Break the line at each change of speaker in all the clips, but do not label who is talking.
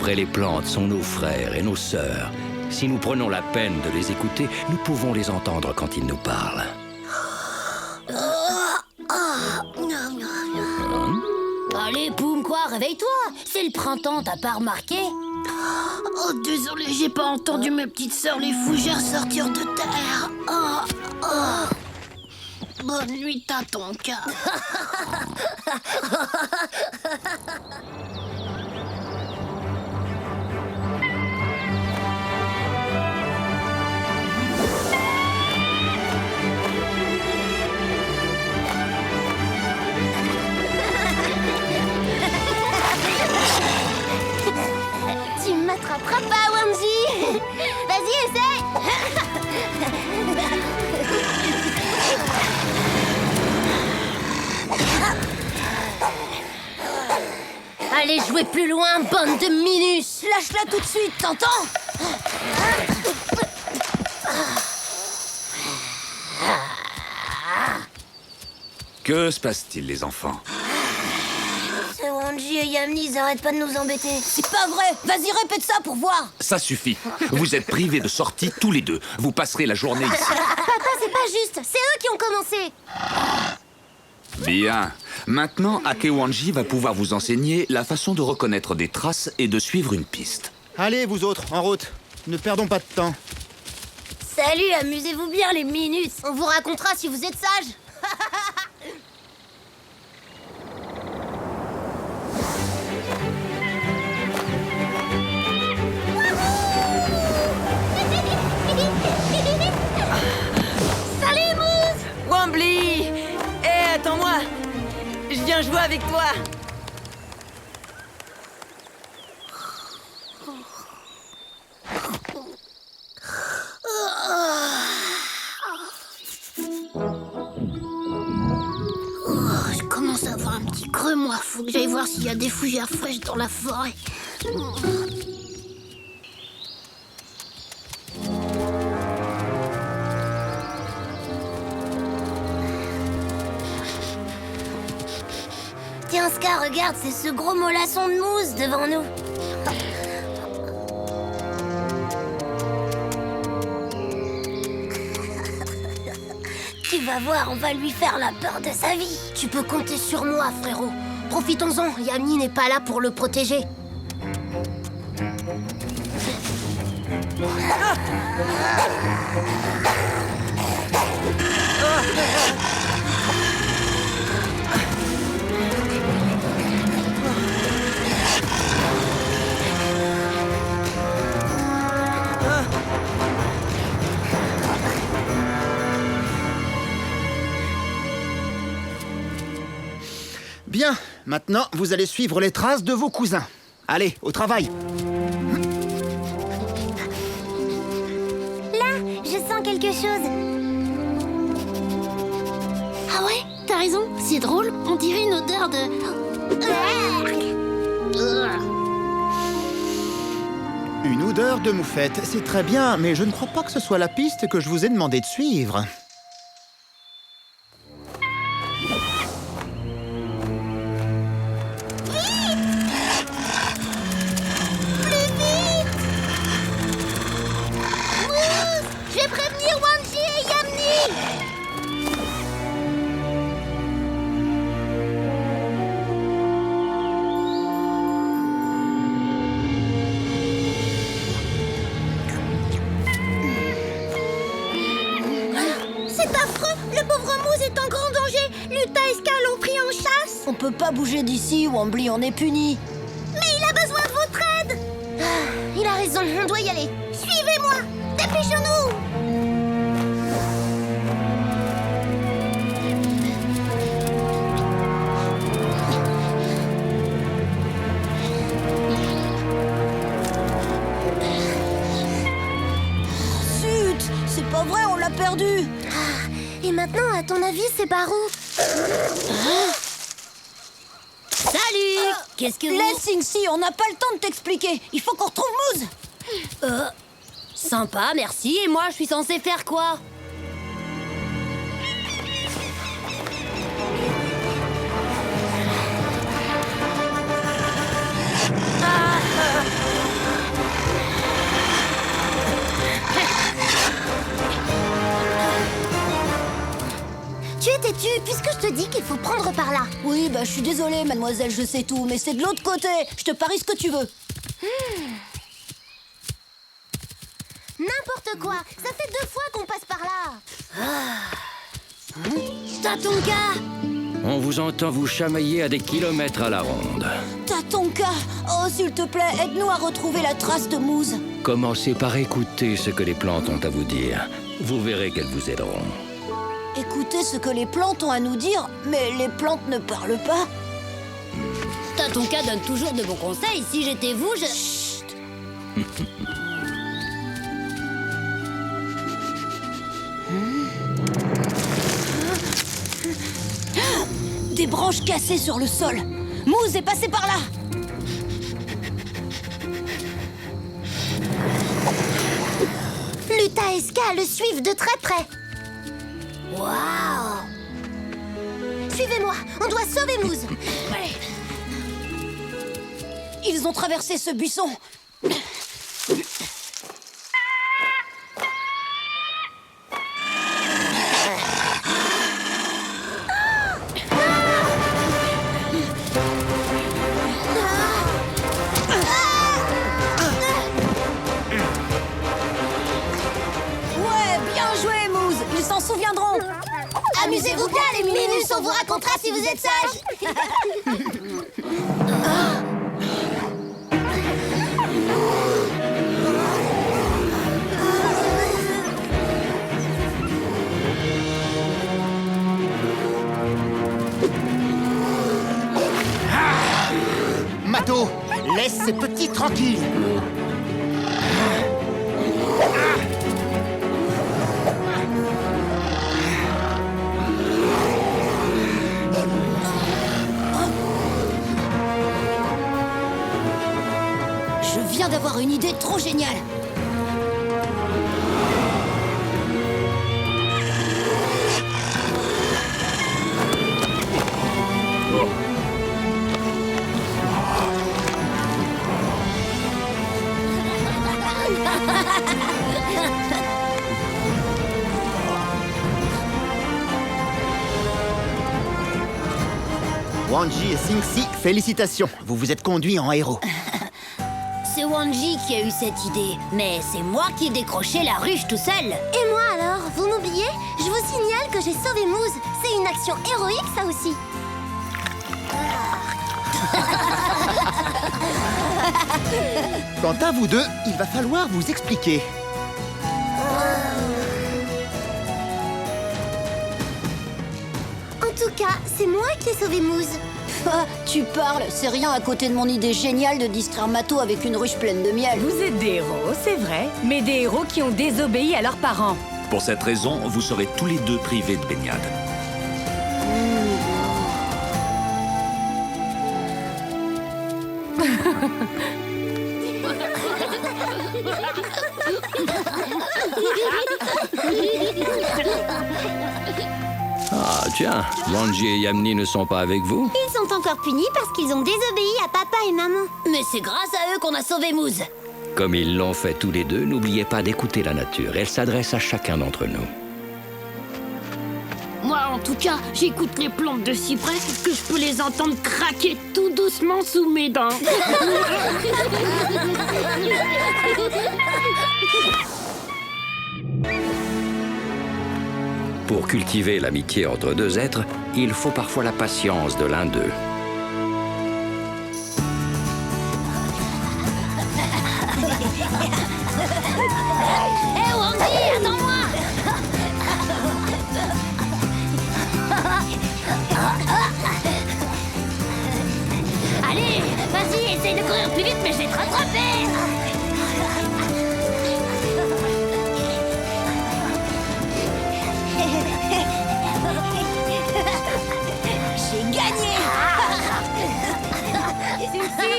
arbres et les plantes sont nos frères et nos sœurs. Si nous prenons la peine de les écouter, nous pouvons les entendre quand ils nous parlent.
Allez, Poum, quoi, réveille-toi. C'est le printemps, t'as pas remarqué?
Oh, désolé, j'ai pas entendu mes petites sœurs les fougères sortir de terre. Bonne nuit, Tatonka.
Tu m'attraperas pas, Wanji. Vas-y, essaie. Allez jouer plus loin, bande de minus. Lâche-la tout de suite, t'entends?
Que se passe-t-il, les enfants?
C'est Wanji et Yamni, ils arrêtent pas de nous embêter. C'est pas vrai. Vas-y, répète ça pour voir.
Ça suffit. Vous êtes privés de sortie tous les deux. Vous passerez la journée ici.
Papa, c'est pas juste. C'est eux qui ont commencé.
Bien. Maintenant, Akewanji va pouvoir vous enseigner la façon de reconnaître des traces et de suivre une piste.
Allez, vous autres, en route. Ne perdons pas de temps.
Salut, amusez-vous bien les minus. On vous racontera si vous êtes sages. Salut, Mousse.
Wambly! Hé, attends-moi! Je viens jouer avec toi!
Je commence à avoir un petit creux, moi. Faut que j'aille voir s'il y a des fougères fraîches dans la forêt.
Tiens, Scar, regarde, c'est ce gros mollasson de mousse devant nous. Tu vas voir, on va lui faire la peur de sa vie. Tu peux compter sur moi, frérot. Profitons-en, Yamni n'est pas là pour le protéger.
Bien, maintenant, vous allez suivre les traces de vos cousins. Allez, au travail.
Là, je sens quelque chose.
Ah ouais, t'as raison, c'est drôle. On dirait une odeur de...
Une odeur de moufette, c'est très bien, mais je ne crois pas que ce soit la piste que je vous ai demandé de suivre.
Je vais prévenir Wanji et Yamni. C'est affreux. Le pauvre Moose est en grand danger. Luta et Scar l'ont pris en chasse.
On peut pas bouger d'ici, Wambly, on est puni.
Mais il a besoin de votre aide. Il a raison, on doit y aller. Suivez-moi. Dépêchons-nous.
Zut! C'est pas vrai, on l'a perdu!
Et maintenant, à ton avis, c'est par où? Salut! Qu'est-ce que vous...
Laisse Inxi, on n'a pas le temps de t'expliquer. Il faut qu'on retrouve Moose.
Sympa, merci. Et moi, je suis censée faire quoi? dit qu'il faut prendre par là.
Oui, bah je suis désolée, mademoiselle, je sais tout, mais c'est de l'autre côté. Je te parie ce que tu veux.
N'importe quoi. Ça fait 2 fois qu'on passe par là.
Tatonka!
On vous entend vous chamailler à des kilomètres à la ronde.
Tatonka! Oh, s'il te plaît, aide-nous à retrouver la trace de Mousse.
Commencez par écouter ce que les plantes ont à vous dire. Vous verrez qu'elles vous aideront.
Écoutez ce que les plantes ont à nous dire, mais les plantes ne parlent pas.
Tatonka donne toujours de bons conseils. Si j'étais vous, je...
Des branches cassées sur le sol. Mousse est passé par là.
Luta et Ska le suivent de très près.
Waouh!
Suivez-moi, on doit sauver Mousse.
Ils ont traversé ce buisson. Ouais, bien joué, Mousse. Ils s'en souviendront.
Amusez-vous bien, les Minimus, on vous racontera si vous êtes sages.
Mato, laisse ces petits tranquilles.
Je viens d'avoir une idée trop géniale.
Wanji et Singsi, félicitations. Vous vous êtes conduits en héros.
C'est Wanji qui a eu cette idée, mais c'est moi qui ai décroché la ruche tout seul.
Et moi alors, vous m'oubliez? Je vous signale que j'ai sauvé Mousse. C'est une action héroïque, ça aussi.
Quant à vous deux, il va falloir vous expliquer.
En tout cas, c'est moi qui ai sauvé Mousse.
Ah, tu parles, c'est rien à côté de mon idée géniale de distraire Mato avec une ruche pleine de miel.
Vous êtes des héros, c'est vrai, mais des héros qui ont désobéi à leurs parents.
Pour cette raison, vous serez tous les deux privés de baignade.
Ah, tiens, Wanji et Yamni ne sont pas avec vous?
Ils sont encore punis parce qu'ils ont désobéi à papa et maman.
Mais c'est grâce à eux qu'on a sauvé Mousse.
Comme ils l'ont fait tous les deux, n'oubliez pas d'écouter la nature. Elle s'adresse à chacun d'entre nous.
Moi, en tout cas, j'écoute les plantes de si près que je peux les entendre craquer tout doucement sous mes dents.
Pour cultiver l'amitié entre deux êtres, il faut parfois la patience de l'un d'eux.
Hé, Wanji, attends-moi! Allez, vas-y, essaye de courir plus vite, mais je vais te rattraper!
J'ai gagné.
Singsi,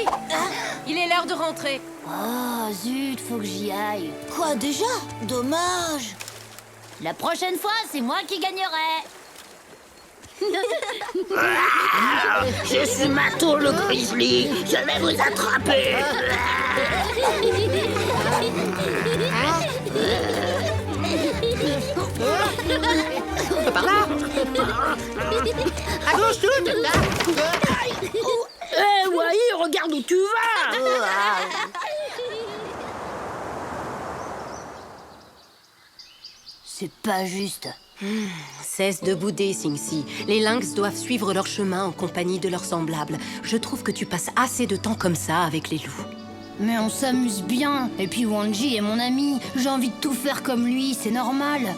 il est l'heure de rentrer.
Oh, zut, faut que j'y aille.
Quoi déjà? Dommage.
La prochaine fois, c'est moi qui gagnerai.
Je suis Mato le grizzly, je vais vous attraper.
Par là.
Eh, Wai, regarde où tu vas.
C'est pas juste.
Cesse de bouder, Singsi. Les lynx doivent suivre leur chemin en compagnie de leurs semblables. Je trouve que tu passes assez de temps comme ça avec les loups.
Mais on s'amuse bien. Et puis Wanji est mon ami. J'ai envie de tout faire comme lui, c'est normal.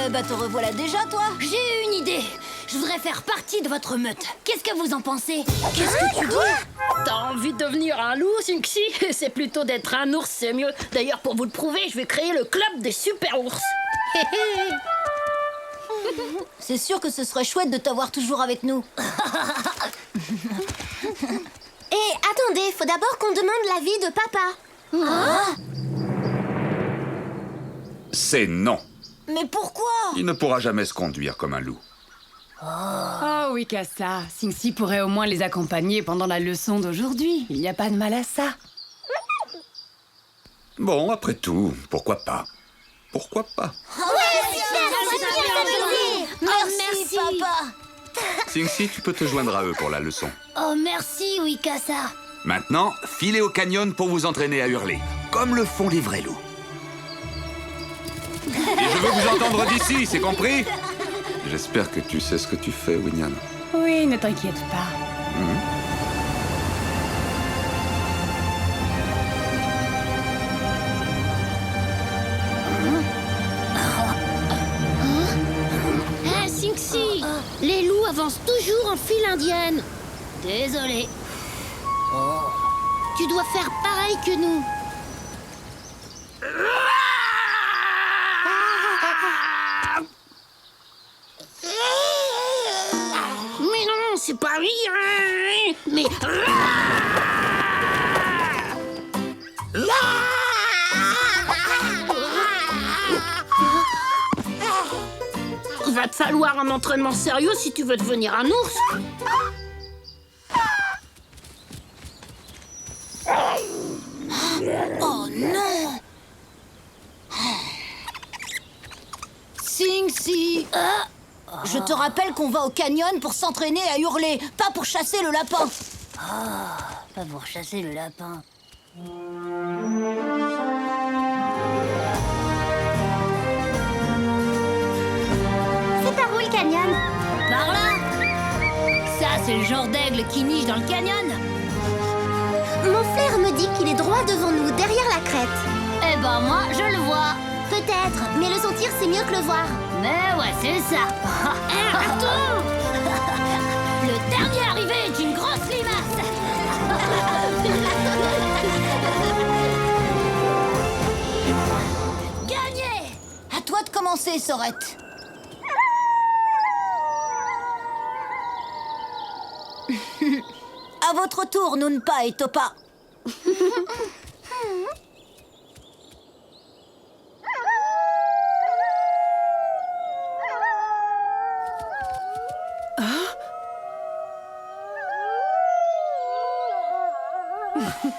Bah te revoilà déjà, toi.
J'ai une idée. Je voudrais faire partie de votre meute. Qu'est-ce que vous en pensez?
Qu'est-ce que tu dis?
T'as envie de devenir un loup, Singsi? C'est plutôt d'être un ours, c'est mieux. D'ailleurs, pour vous le prouver, je vais créer le club des super ours.
C'est sûr que ce serait chouette de t'avoir toujours avec nous.
Et attendez, faut d'abord qu'on demande l'avis de papa.
C'est non.
Mais pourquoi?
Il ne pourra jamais se conduire comme un loup.
Oh oui, Kassa. Singsi pourrait au moins les accompagner pendant la leçon d'aujourd'hui. Il n'y a pas de mal à ça.
Bon, après tout, pourquoi pas? Pourquoi pas?
Merci, papa.
Singsi, tu peux te joindre à eux pour la leçon.
Oh, merci, Wikasa.
Maintenant, filez au canyon pour vous entraîner à hurler, comme le font les vrais loups. Et je veux vous entendre d'ici, c'est compris? J'espère que tu sais ce que tu fais, Winyan.
Oui, ne t'inquiète pas.
Hé, Singsi, les loups avancent toujours en file indienne. Désolé. Tu dois faire pareil que nous.
Mais non, c'est pas rien. Mais... Va te falloir un entraînement sérieux si tu veux devenir un ours.
Oh non! Singsi! Je te rappelle qu'on va au canyon pour s'entraîner à hurler, pas pour chasser le lapin.
Pas pour chasser le lapin.
C'est par où le canyon?
Par là. Ça, c'est le genre d'aigle qui niche dans le canyon.
Mon frère me dit qu'il est droit devant nous, derrière la crête.
Eh ben moi, je le vois.
Peut-être, mais le sentir c'est mieux que le voir.
Mais ouais, c'est ça. Attends. Le dernier arrivé est une grosse limace. Gagné.
À toi de commencer, Sorette. À votre tour, Nunpa et Topa.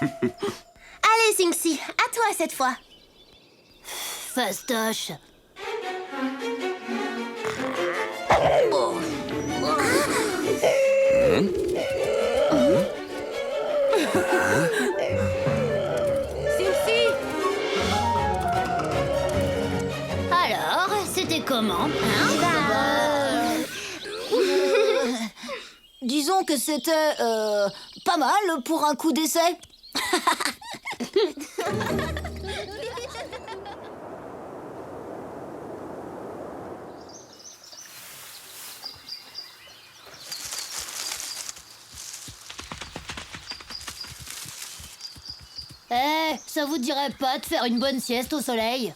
Allez, Singsi, à toi cette fois.
Fastoche. Alors, c'était comment,
Disons que c'était pas mal pour un coup d'essai.
Eh, ça vous dirait pas de faire une bonne sieste au soleil?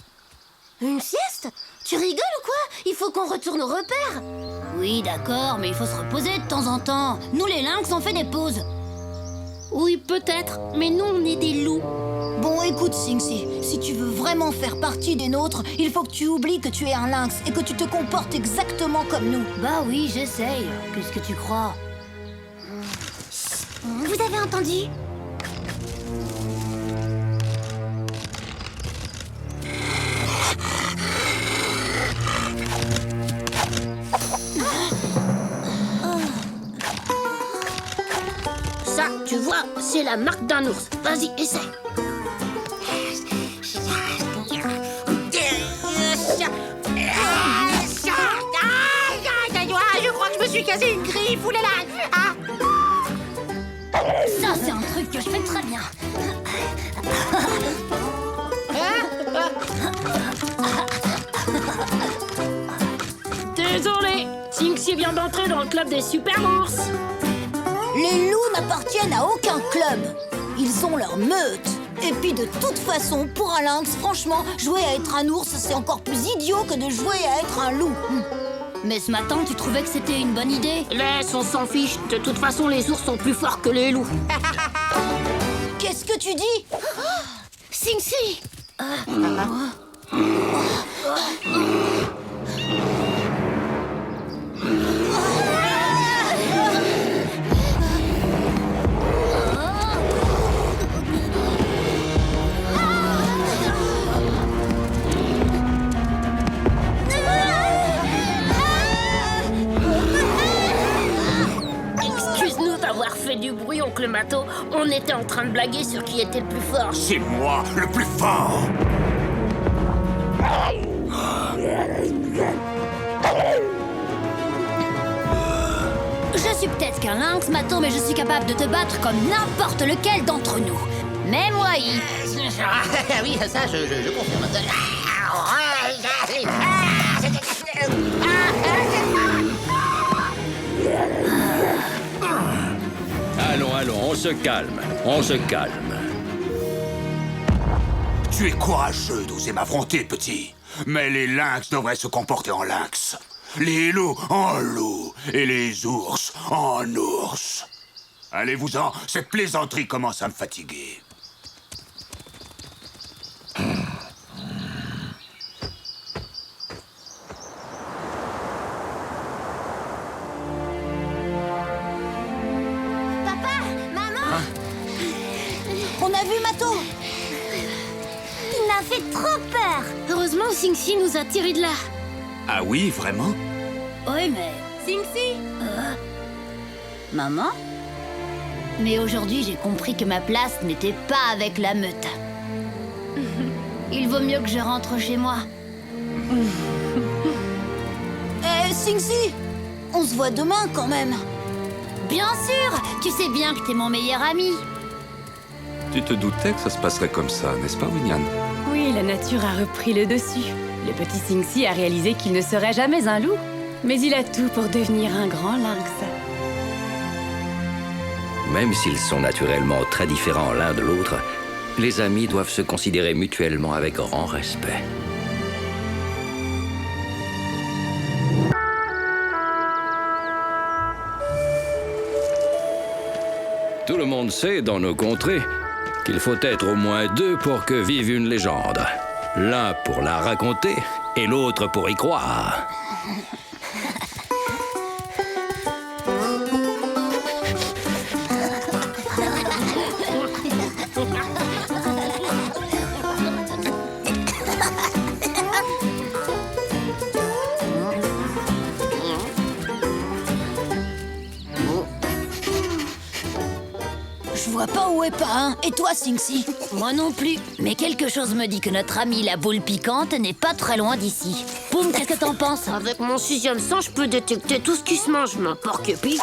Une sieste? Tu rigoles ou quoi? Il faut qu'on retourne au repère.
Oui, d'accord, mais il faut se reposer de temps en temps. Nous, les lynx, on fait des pauses.
Oui, peut-être, mais nous, on est des loups.
Bon, écoute, Singsi, si tu veux vraiment faire partie des nôtres, il faut que tu oublies que tu es un lynx et que tu te comportes exactement comme nous.
Bah oui, j'essaye. Qu'est-ce que tu crois?
Vous avez entendu?
Ça, tu vois, c'est la marque d'un ours. Vas-y, essaie.
Je crois que je me suis cassé une griffe, oulala. Ça, c'est un truc que je fais très bien.
Désolé, Sinxi vient d'entrer dans le club des super ours.
Les loups n'appartiennent à aucun club. Ils ont leur meute. Et puis de toute façon, pour un lynx, franchement, jouer à être un ours, c'est encore plus idiot que de jouer à être un loup.
Mais ce matin, tu trouvais que c'était une bonne idée?
Laisse, on s'en fiche. De toute façon, les ours sont plus forts que les loups.
Qu'est-ce que tu dis?
Sinxi!
Excuse-nous d'avoir fait du bruit, oncle Mato. On était en train de blaguer sur qui était le plus fort.
C'est moi, le plus fort.
Je suis peut-être qu'un lynx, Mato, mais je suis capable de te battre comme n'importe lequel d'entre nous. Même Wai.
Oui, ça, je confirme.
Allons, on se calme, on se calme.
Tu es courageux d'oser m'affronter, petit. Mais les lynx devraient se comporter en lynx. Les loups en loups. Et les ours en ours. Allez-vous-en, cette plaisanterie commence à me fatiguer.
On a vu Mato.
Il m'a fait trop peur.
Heureusement, Sinxi nous a tirés de là.
Ah oui, vraiment?
Oui, mais...
Sinxi.
Maman? Mais aujourd'hui, j'ai compris que ma place n'était pas avec la meute. Il vaut mieux que je rentre chez moi.
Sinxi, on se voit demain quand même.
Bien sûr! Tu sais bien que t'es mon meilleur ami.
Tu te doutais que ça se passerait comme ça, n'est-ce pas, Winyan?
Oui, la nature a repris le dessus. Le petit Sinxi a réalisé qu'il ne serait jamais un loup. Mais il a tout pour devenir un grand lynx.
Même s'ils sont naturellement très différents l'un de l'autre, les amis doivent se considérer mutuellement avec grand respect. Tout le monde sait dans nos contrées qu'il faut être au moins deux pour que vive une légende. L'un pour la raconter et l'autre pour y croire.
Je vois pas où est Parrain. Et toi, Sinxi?
Moi non plus. Mais quelque chose me dit que notre amie la boule piquante n'est pas très loin d'ici. Poum, qu'est-ce que t'en penses?
Avec mon 6e sens, je peux détecter tout ce qui se mange, ma porc-épice.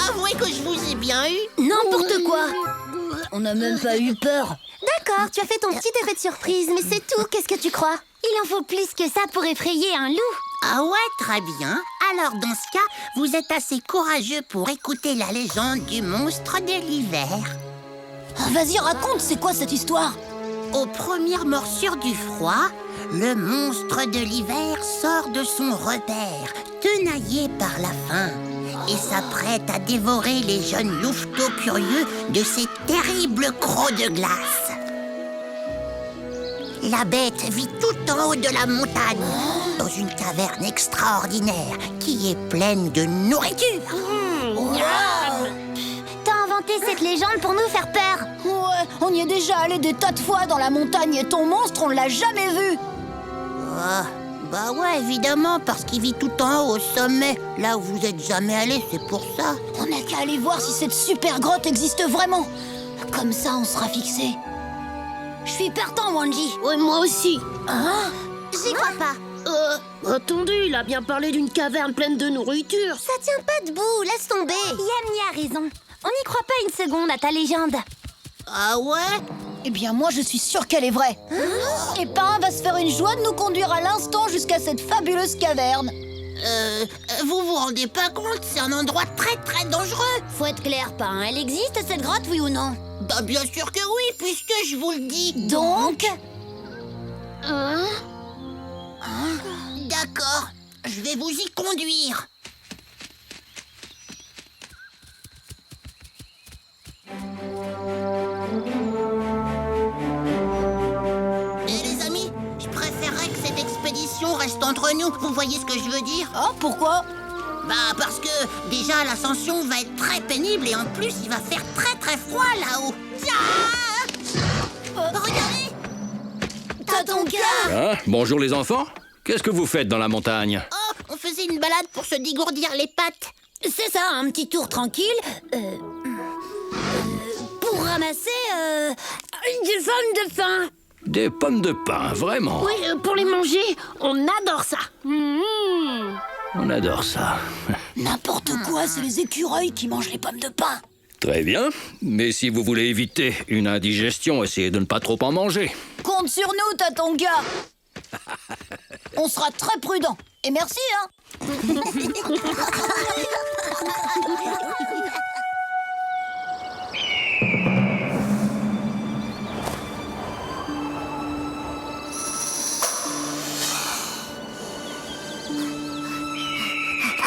Avouez que je vous ai bien eu.
N'importe quoi. On n'a même pas eu peur.
D'accord, tu as fait ton petit effet de surprise, mais c'est tout. Qu'est-ce que tu crois? Il en faut plus que ça pour effrayer un loup.
Ah ouais, très bien. Alors, dans ce cas, vous êtes assez courageux pour écouter la légende du monstre de l'hiver.
Vas-y, raconte, c'est quoi cette histoire?
Aux premières morsures du froid, le monstre de l'hiver sort de son repère, tenaillé par la faim, et s'apprête à dévorer les jeunes louveteaux curieux de ses terribles crocs de glace. La bête vit tout en haut de la montagne, dans une caverne extraordinaire qui est pleine de nourriture.
T'as inventé cette légende pour nous faire peur.
Ouais, on y est déjà allé des tas de fois dans la montagne et ton monstre, on l'a jamais vu.
Ah, bah ouais, évidemment, parce qu'il vit tout en haut, au sommet. Là où vous êtes jamais allé, c'est pour ça.
On n'a qu'à aller voir si cette super grotte existe vraiment. Comme ça, on sera fixé. Je suis partant, Wanji.
Ouais, moi aussi.
Hein?
J'y crois pas.
Attendez, il a bien parlé d'une caverne pleine de nourriture.
Ça tient pas debout, laisse tomber. Yamni a raison. On n'y croit pas une seconde à ta légende.
Ah ouais?
Eh bien, moi, je suis sûre qu'elle est vraie. Et Pain va se faire une joie de nous conduire à l'instant jusqu'à cette fabuleuse caverne.
Vous vous rendez pas compte, c'est un endroit très très dangereux.
Faut être clair, Pain. Elle existe cette grotte, oui ou non?
Bah bien sûr que oui, puisque je vous le dis.
Donc?
D'accord, je vais vous y conduire. Et les amis, je préférerais que cette expédition reste entre nous. Vous voyez ce que je veux dire?
Ah, pourquoi?
Bah parce que déjà l'ascension va être très pénible et en plus il va faire très très froid là-haut. Regardez!
T'as ton cœur!
Hein? Bonjour les enfants. Qu'est-ce que vous faites dans la montagne?
Oh, on faisait une balade pour se dégourdir les pattes.
C'est ça, un petit tour tranquille. Pour ramasser des pommes de pin.
Des pommes de pin, vraiment?
Oui, pour les manger, on adore ça.
On adore ça.
N'importe quoi, c'est les écureuils qui mangent les pommes de pin.
Très bien, mais si vous voulez éviter une indigestion, essayez de ne pas trop en manger.
Compte sur nous, Tatonka. On sera très prudents. Et merci, hein.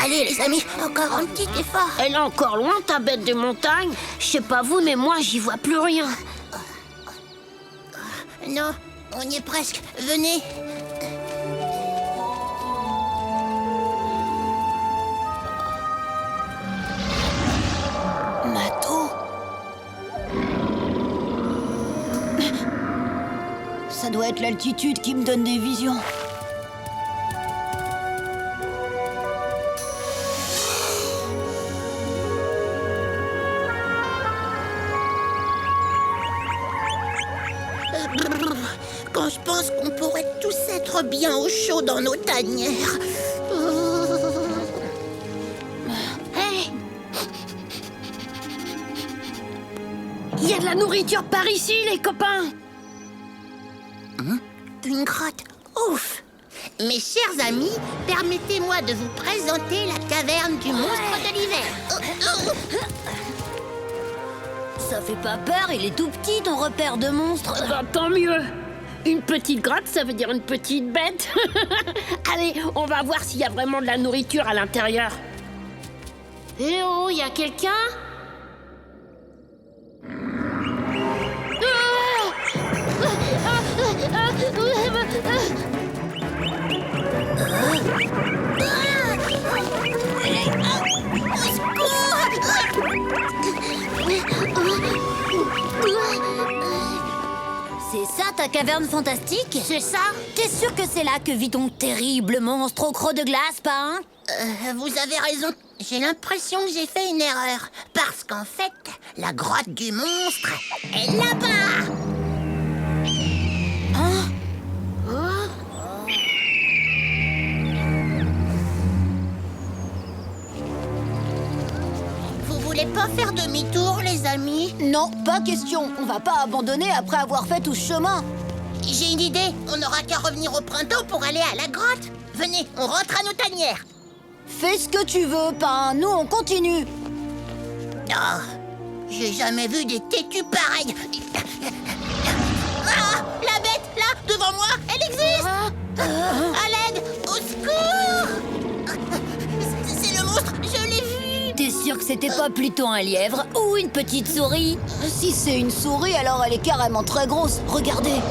Allez les amis, encore un petit effort.
Elle est encore loin, ta bête de montagne. Je sais pas vous, mais moi, j'y vois plus rien.
Non, on y est presque. Venez.
Mato. Ça doit être l'altitude qui me donne des visions.
Quand je pense qu'on pourrait tous être bien au chaud dans nos tanières.
Hé! Il y a de la nourriture par ici, les copains.
Une grotte. Ouf! Mes chers amis, permettez-moi de vous présenter la caverne du monstre de l'hiver.
Ça fait pas peur, il est tout petit ton repère de monstre.
Bah, tant mieux. Une petite grotte, ça veut dire une petite bête. Allez, on va voir s'il y a vraiment de la nourriture à l'intérieur. Eh oh, il y a quelqu'un?
C'est ça ta caverne fantastique?
C'est ça?
T'es sûr que c'est là que vit ton terrible monstre au croc de glace, Pain?
Vous avez raison. J'ai l'impression que j'ai fait une erreur. Parce qu'en fait, la grotte du monstre est là-bas. Vous voulez pas faire demi-tour, les amis?
Non, pas question. On va pas abandonner après avoir fait tout ce chemin.
J'ai une idée. On n'aura qu'à revenir au printemps pour aller à la grotte. Venez, on rentre à nos tanières.
Fais ce que tu veux, Pain. Nous, on continue.
Oh, j'ai jamais vu des têtus pareils. Ah, la bête, là, devant moi, elle existe. À l'aide, au secours. C'est le monstre, je l'ai vu.
T'es sûr que c'était pas plutôt un lièvre ou une petite souris?
Si c'est une souris, alors elle est carrément très grosse. Regardez.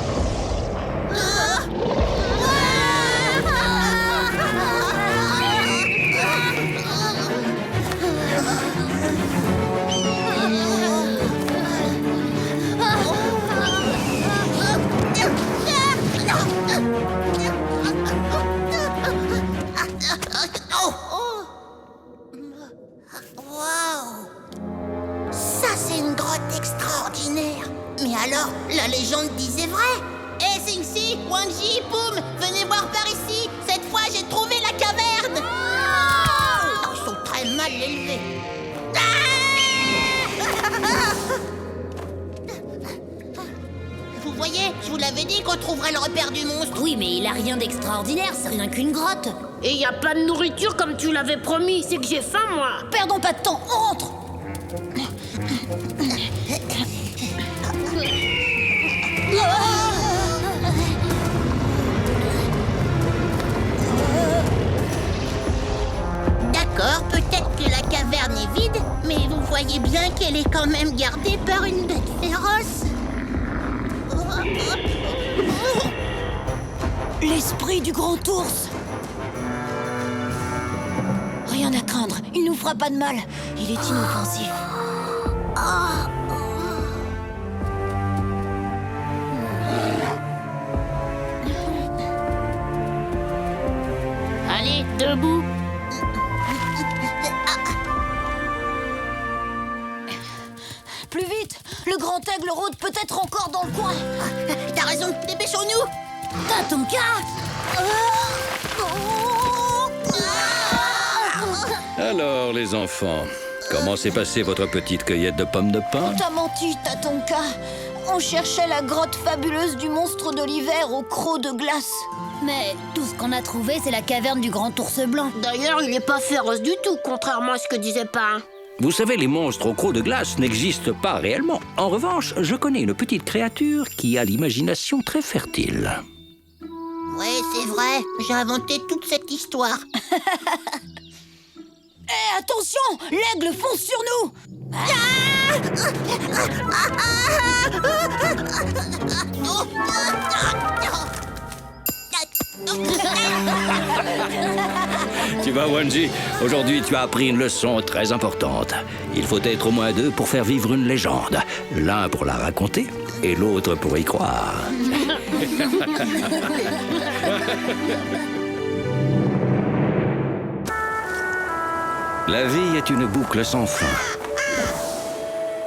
Wanji, Wanji, Poum, venez voir par ici. Cette fois, j'ai trouvé la caverne. Oh, ils sont très mal élevés. Vous voyez, je vous l'avais dit qu'on trouverait le repère du monstre.
Oui, mais il a rien d'extraordinaire, c'est rien qu'une grotte.
Et y a pas de nourriture comme tu l'avais promis. C'est que j'ai faim, moi.
Perdons pas de temps, on rentre.
D'accord, peut-être que la caverne est vide, mais vous voyez bien qu'elle est quand même gardée par une bête féroce.
L'esprit du grand ours. Rien à craindre, il nous fera pas de mal. Il est inoffensif.
Allez, debout.
Plus vite, le grand aigle rôde peut-être encore dans le coin.
T'as raison, dépêchons-nous.
Tatonka.
Alors, les enfants, comment s'est passée votre petite cueillette de pommes de pin?
T'as menti, Tatonka. On cherchait la grotte fabuleuse du monstre de l'hiver au croc de glace.
Mais tout ce qu'on a trouvé, c'est la caverne du grand ours blanc.
D'ailleurs, il est pas féroce du tout, contrairement à ce que disait Pain.
Vous savez, les monstres aux crocs de glace n'existent pas réellement. En revanche, je connais une petite créature qui a l'imagination très fertile.
Ouais, c'est vrai, j'ai inventé toute cette histoire.
Hé, attention, l'aigle fonce sur nous.
Tu vois, Wanji, aujourd'hui tu as appris une leçon très importante. Il faut être au moins deux pour faire vivre une légende. L'un pour la raconter et l'autre pour y croire. La vie est une boucle sans fin.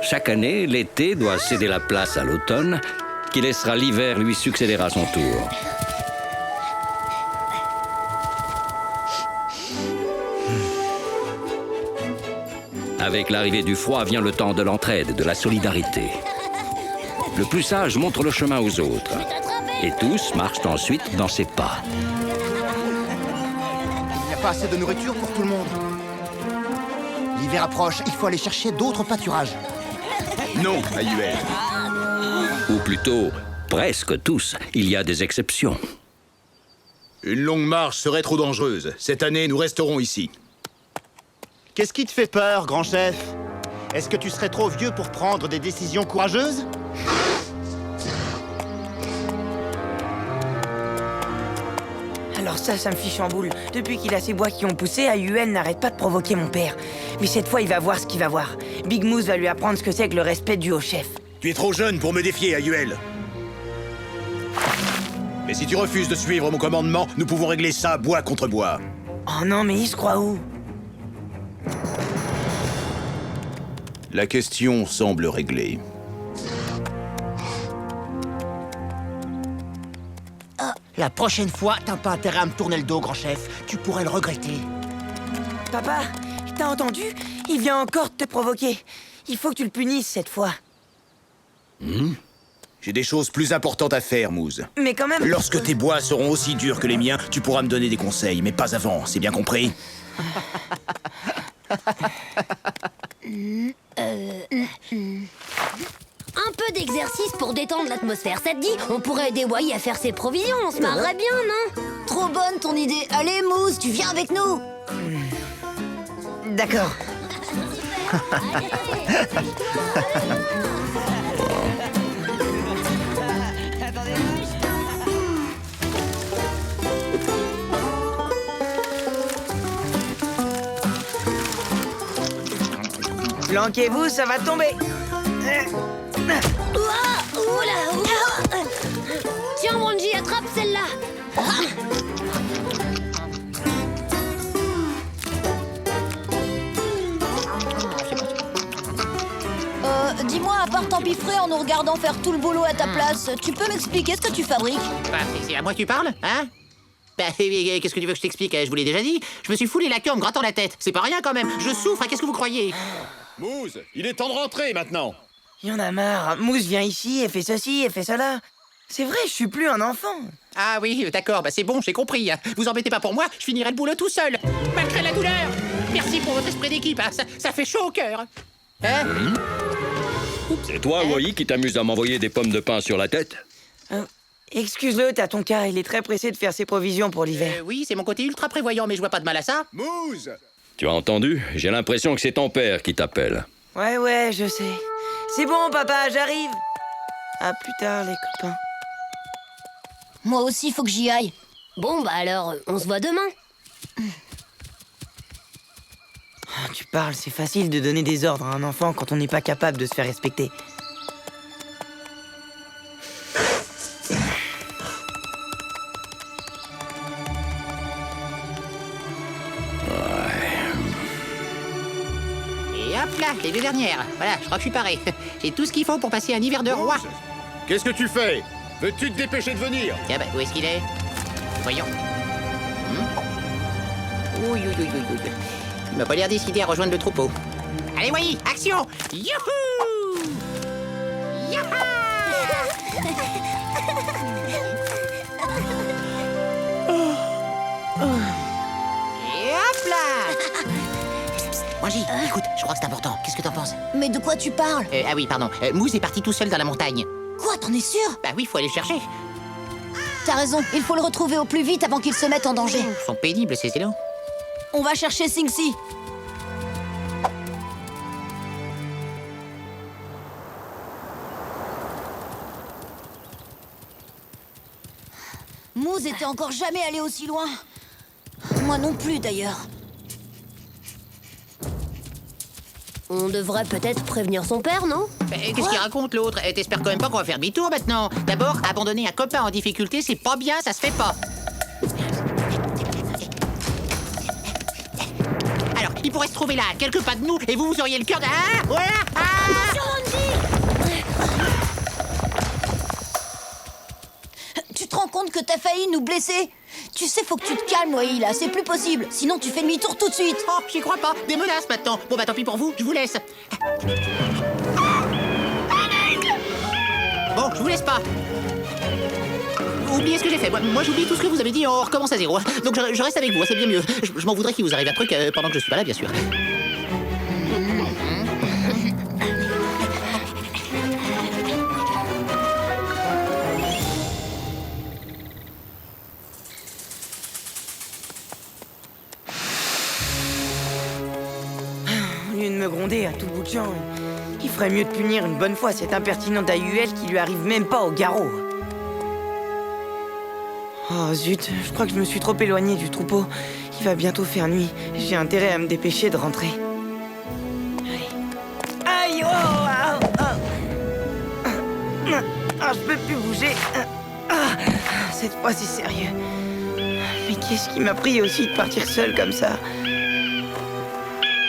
Chaque année, l'été doit céder la place à l'automne, qui laissera l'hiver lui succéder à son tour. Avec l'arrivée du froid vient le temps de l'entraide, de la solidarité. Le plus sage montre le chemin aux autres. Et tous marchent ensuite dans ses pas.
Il n'y a pas assez de nourriture pour tout le monde. L'hiver approche, il faut aller chercher d'autres pâturages.
Non, Ayuel.
Ou plutôt, presque tous. Il y a des exceptions.
Une longue marche serait trop dangereuse. Cette année, nous resterons ici.
Qu'est-ce qui te fait peur, grand chef? Est-ce que tu serais trop vieux pour prendre des décisions courageuses?
Alors ça me fiche en boule. Depuis qu'il a ces bois qui ont poussé, Ayuel n'arrête pas de provoquer mon père. Mais cette fois, il va voir ce qu'il va voir. Big Moose va lui apprendre ce que c'est que le respect dû au chef.
Tu es trop jeune pour me défier, Ayuel. Mais si tu refuses de suivre mon commandement, nous pouvons régler ça bois contre bois.
Oh non, mais il se croit où?
La question semble réglée.
La prochaine fois, t'as pas intérêt à me tourner le dos, grand chef. Tu pourrais le regretter.
Papa, t'as entendu? Il vient encore te provoquer. Il faut que tu le punisses cette fois.
J'ai des choses plus importantes à faire, Moose.
Mais quand même...
Lorsque tes bois seront aussi durs que les miens, tu pourras me donner des conseils, mais pas avant, c'est bien compris?
Un peu d'exercice pour détendre l'atmosphère, ça te dit? On pourrait aider Wai à faire ses provisions, on se marrerait bien, non?
Trop bonne ton idée. Allez, Mousse, tu viens avec nous.
D'accord. Planquez-vous, ça va tomber.
Tiens, Wanji, attrape celle-là.
Dis-moi, à part t'empiffrer en nous regardant faire tout le boulot à ta place. Tu peux m'expliquer ce que tu fabriques?
Bah, c'est à moi que tu parles, hein? Bah, qu'est-ce que tu veux que je t'explique? Je vous l'ai déjà dit. Je me suis foulé la queue en me grattant la tête. C'est pas rien quand même. Je souffre, qu'est-ce que vous croyez?
Mousse, il est temps de rentrer maintenant.
Il y en a marre. Mousse vient ici et fait ceci et fait cela. C'est vrai, je suis plus un enfant.
Ah oui, d'accord, bah c'est bon, j'ai compris. Vous embêtez pas pour moi, je finirai le boulot tout seul. Malgré la douleur. Merci pour votre esprit d'équipe, hein. Ça fait chaud au cœur. Hein?
C'est toi, Wally, qui t'amuse à m'envoyer des pommes de pain sur la tête?
Excuse-le, t'as ton cas, il est très pressé de faire ses provisions pour l'hiver.
Oui, c'est mon côté ultra prévoyant, mais je vois pas de mal à ça.
Mousse!
Tu as entendu? J'ai l'impression que c'est ton père qui t'appelle.
Ouais, je sais. C'est bon, papa, j'arrive. À plus tard, les copains.
Moi aussi, faut que j'y aille.
Bon, bah alors, on se voit demain.
Ah, tu parles, c'est facile de donner des ordres à un enfant quand on n'est pas capable de se faire respecter.
Et hop là, les deux dernières. Voilà, je crois que je suis paré. J'ai tout ce qu'il faut pour passer un hiver de roi.
Qu'est-ce que tu fais? Veux-tu te dépêcher de venir?
Tiens, bah, où est-ce qu'il est? Voyons. Oui. Il m'a pas l'air décidé à rejoindre le troupeau. Allez, Wally, action! Youhou! Yaha! Et hop là! Wanji, écoute, je crois que c'est important. Qu'est-ce que t'en penses?
Mais de quoi tu parles?
Ah oui, pardon. Mousse est parti tout seul dans la montagne.
Quoi, t'en es sûr?
Bah oui, faut aller le chercher.
T'as raison, il faut le retrouver au plus vite avant qu'il se mette en danger.
Ils sont pénibles, ces élos.
On va chercher Sing-Si. Moose était encore jamais allé aussi loin. Moi non plus, d'ailleurs.
On devrait peut-être prévenir son père, non?
Qu'est-ce qu'il raconte, l'autre? T'espères quand même pas qu'on va faire demi-tour, maintenant? D'abord, abandonner un copain en difficulté, c'est pas bien, ça se fait pas. Alors, il pourrait se trouver là, à quelques pas de nous, et vous auriez le cœur de... Ah, voilà!
Tu te rends compte que t'as failli nous blesser? Tu sais, faut que tu te calmes, Wally, là, c'est plus possible. Sinon, tu fais demi-tour tout de suite.
Oh, j'y crois pas. Des menaces, maintenant. Bon, bah, tant pis pour vous, je vous laisse. Bon, je vous laisse pas. Oubliez ce que j'ai fait. Moi, j'oublie tout ce que vous avez dit, on recommence à zéro. Donc, je reste avec vous, c'est bien mieux. Je m'en voudrais qu'il vous arrive un truc pendant que je suis pas là, bien sûr.
Au lieu de me gronder à tout bout de champ, il ferait mieux de punir une bonne fois cette impertinente AUL qui lui arrive même pas au garrot. Oh zut, je crois que je me suis trop éloigné du troupeau. Il va bientôt faire nuit. J'ai intérêt à me dépêcher de rentrer. Aïe, je peux plus bouger. Cette fois, c'est sérieux. Mais qu'est-ce qui m'a pris aussi de partir seul comme ça?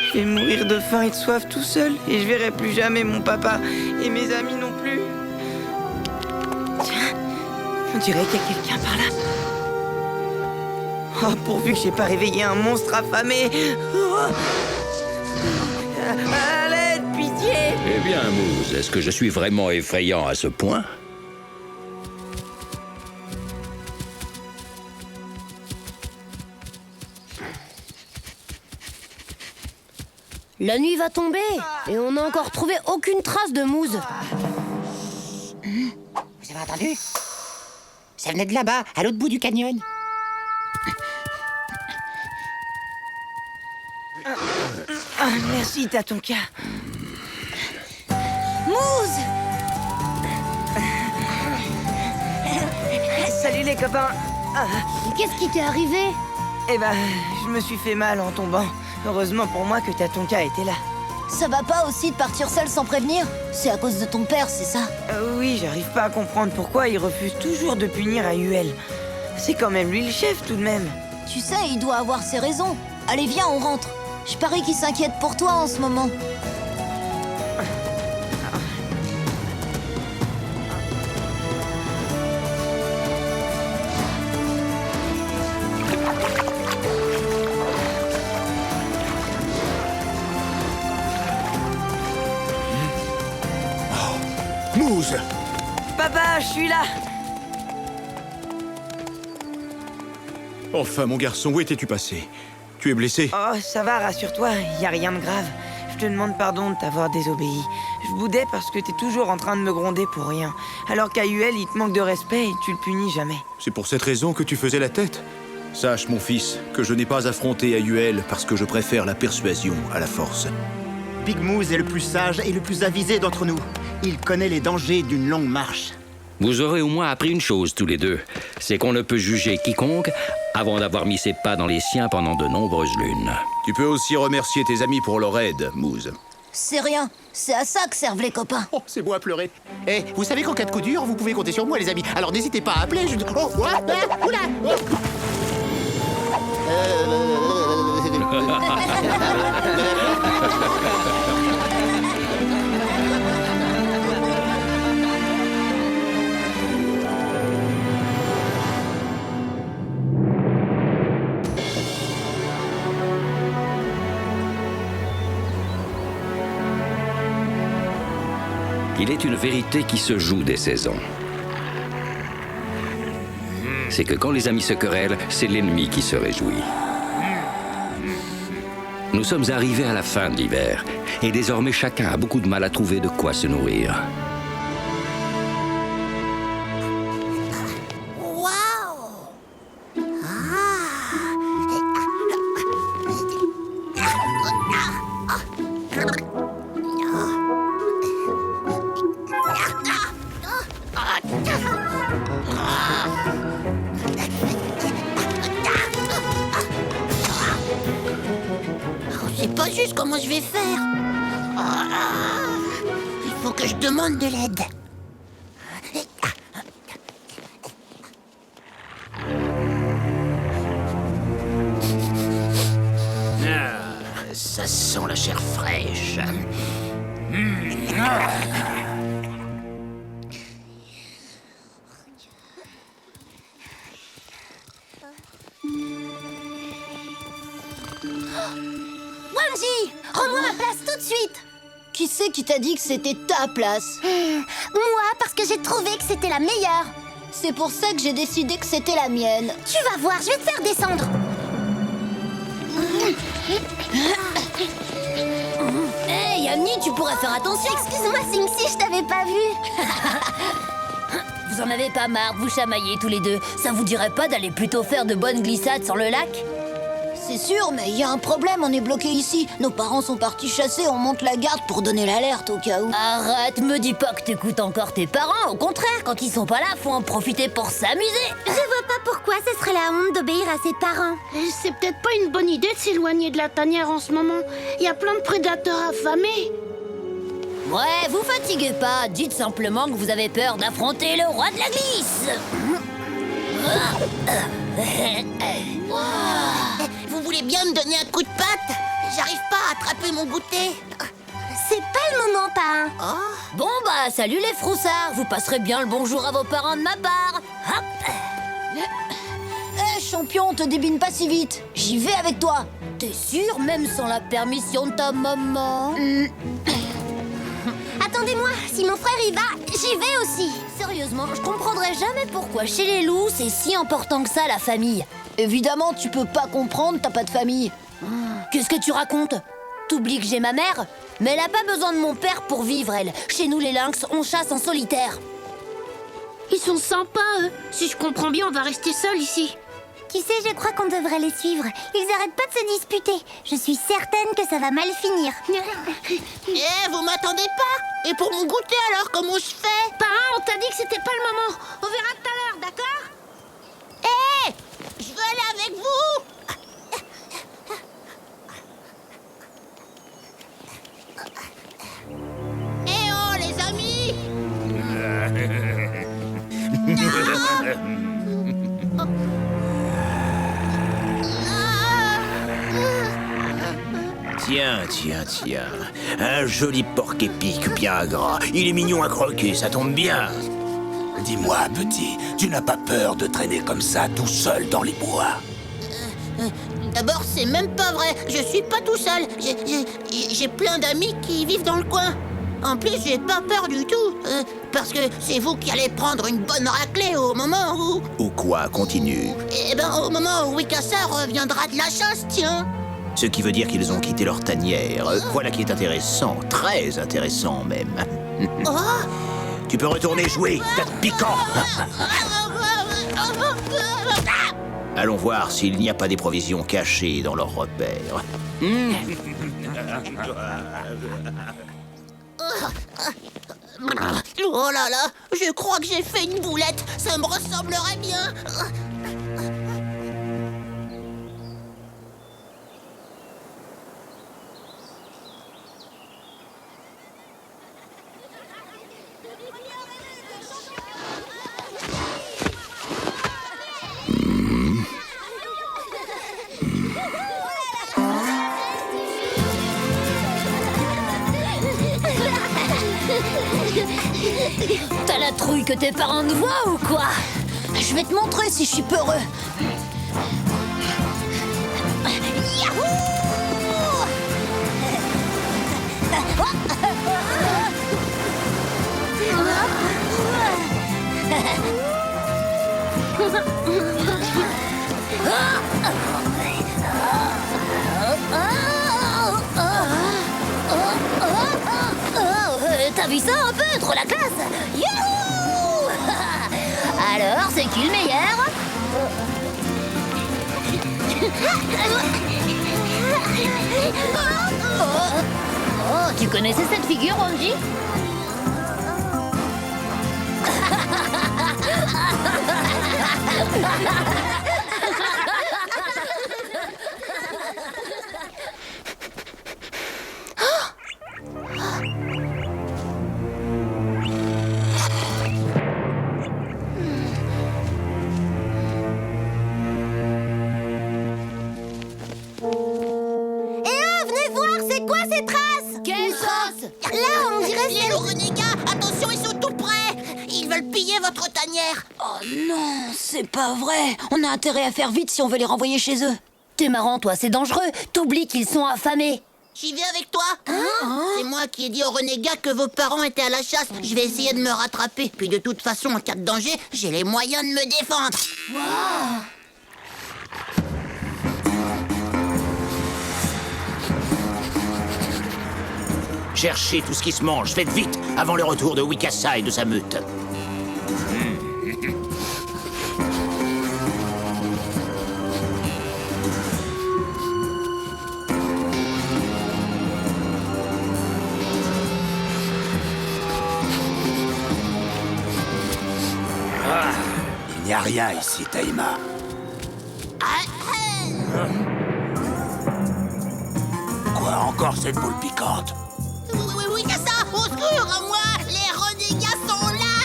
Je vais mourir de faim et de soif tout seul, et je verrai plus jamais mon papa et mes amis non plus. Tiens, on dirait qu'il y a quelqu'un par là. Oh, pourvu que j'ai pas réveillé un monstre affamé. Oh. À l'aide, pitié.
Eh bien, Mousse, est-ce que je suis vraiment effrayant à ce point?
La nuit va tomber et on n'a encore trouvé aucune trace de Moose.
Vous avez entendu? Ça venait de là-bas, à l'autre bout du canyon.
Merci, Tatonka.
Moose!
Salut les copains.
Qu'est-ce qui t'est arrivé?
Eh ben, je me suis fait mal en tombant. Heureusement pour moi que Tatonka était là.
Ça va pas aussi de partir seul sans prévenir? C'est à cause de ton père, c'est ça?
Oui, j'arrive pas à comprendre pourquoi il refuse toujours de punir AUL. C'est quand même lui le chef tout de même.
Tu sais, il doit avoir ses raisons. Allez, viens, on rentre. Je parie qu'il s'inquiète pour toi en ce moment.
je suis là.
Enfin, mon garçon, où étais-tu passé? Tu es blessé?
Oh, ça va, rassure-toi, y a rien de grave. Je te demande pardon de t'avoir désobéi. Je boudais parce que t'es toujours en train de me gronder pour rien. Alors qu'à UL, il te manque de respect et tu le punis jamais.
C'est pour cette raison que tu faisais la tête? Sache, mon fils, que je n'ai pas affronté AUL parce que je préfère la persuasion à la force.
Big Moose est le plus sage et le plus avisé d'entre nous. Il connaît les dangers d'une longue marche.
Vous aurez au moins appris une chose tous les deux. C'est qu'on ne peut juger quiconque avant d'avoir mis ses pas dans les siens pendant de nombreuses lunes.
Tu peux aussi remercier tes amis pour leur aide, Moose.
C'est rien, c'est à ça que servent les copains.
Oh, c'est beau à pleurer. Eh, vous savez qu'en cas de coup dur, vous pouvez compter sur moi, les amis. Alors n'hésitez pas à appeler. Oh, oula, oh.
Il est une vérité qui se joue des saisons. C'est que quand les amis se querellent, c'est l'ennemi qui se réjouit. Nous sommes arrivés à la fin de l'hiver, et désormais chacun a beaucoup de mal à trouver de quoi se nourrir.
C'est pas juste comment je vais faire. Il faut que je demande de l'aide.
Ça sent la chair fraîche.
Wanji, rends-moi ma place tout de suite.
Qui c'est qui t'a dit que c'était ta place?
Moi, parce que j'ai trouvé que c'était la meilleure.
C'est pour ça que j'ai décidé que c'était la mienne.
Tu vas voir, je vais te faire descendre.
Hey, Yamni, tu pourrais faire attention.
Excuse-moi, Sing-Si, je t'avais pas vu.
Vous en avez pas marre de vous chamailler tous les deux? Ça vous dirait pas d'aller plutôt faire de bonnes glissades sur le lac?
C'est sûr, mais il y a un problème, on est bloqué ici. Nos parents sont partis chasser, on monte la garde pour donner l'alerte au cas où.
Arrête, me dis pas que t'écoutes encore tes parents. Au contraire, quand ils sont pas là, faut en profiter pour s'amuser.
Je vois pas pourquoi ce serait la honte d'obéir à ses parents.
C'est peut-être pas une bonne idée de s'éloigner de la tanière en ce moment. Il y a plein de prédateurs affamés.
Ouais, vous fatiguez pas. Dites simplement que vous avez peur d'affronter le roi de la glisse.
Vous voulez bien me donner un coup de patte? J'arrive pas à attraper mon goûter.
C'est pas le moment, parrain.
Bon bah, salut les froussards. Vous passerez bien le bonjour à vos parents de ma part. Hop.
Eh, champion, te débine pas si vite. J'y vais avec toi.
T'es sûr, même sans la permission de ta maman?
Attendez-moi, si mon frère y va, j'y vais aussi.
Sérieusement, je comprendrai jamais pourquoi chez les loups, c'est si important que ça, la famille.
Évidemment, tu peux pas comprendre, t'as pas de famille.
Qu'est-ce que tu racontes? T'oublies que j'ai ma mère? Mais elle a pas besoin de mon père pour vivre, elle. Chez nous, les lynx, on chasse en solitaire.
Ils sont sympas, eux. Si je comprends bien, on va rester seuls ici.
Tu sais, je crois qu'on devrait les suivre. Ils arrêtent pas de se disputer. Je suis certaine que ça va mal finir.
Eh, vous m'attendez pas? Et pour mon goûter alors, comment je fais?
Parrain, on t'a dit que c'était pas le moment. On verra tout à l'heure, d'accord?
Eh, je veux aller avec vous. Eh oh, les amis.
Tiens. Un joli porc épic bien gras. Il est mignon à croquer, ça tombe bien.
Dis-moi, petit, tu n'as pas peur de traîner comme ça tout seul dans les bois?
D'abord, c'est même pas vrai. Je suis pas tout seul. J'ai plein d'amis qui vivent dans le coin. En plus, j'ai pas peur du tout. Parce que c'est vous qui allez prendre une bonne raclée au moment où...
Ou quoi, continue.
Eh ben, au moment où Wikasa reviendra de la chasse, tiens.
Ce qui veut dire qu'ils ont quitté leur tanière. Voilà qui est intéressant, très intéressant même. Tu peux retourner jouer, tas de piquant. Allons voir s'il n'y a pas des provisions cachées dans leurs repères.
Oh là là, je crois que j'ai fait une boulette. Ça me ressemblerait bien.
T'as la trouille que tes parents nous voient ou quoi?
Je vais te montrer si je suis peureux.
T'as vu ça un peu? Trop la classe! Youhou! Alors, c'est qui le meilleur? Oh, tu connaissais cette figure, Angie?
Là, on dirait les renégats. Attention, ils sont tout près. Ils veulent piller votre tanière.
Oh non, c'est pas vrai. On a intérêt à faire vite si on veut les renvoyer chez eux.
T'es marrant, toi, c'est dangereux. T'oublies qu'ils sont affamés.
J'y vais avec toi. C'est moi qui ai dit aux renégats que vos parents étaient à la chasse. Je vais essayer de me rattraper. Puis de toute façon, en cas de danger, j'ai les moyens de me défendre.
Wow.
Cherchez tout ce qui se mange, faites vite, avant le retour de Wikasa et de sa meute.
Il n'y a rien ici, Taïma. Quoi, encore cette boule piquante?
Wikasa, au secours, à moi. Les renégats sont là.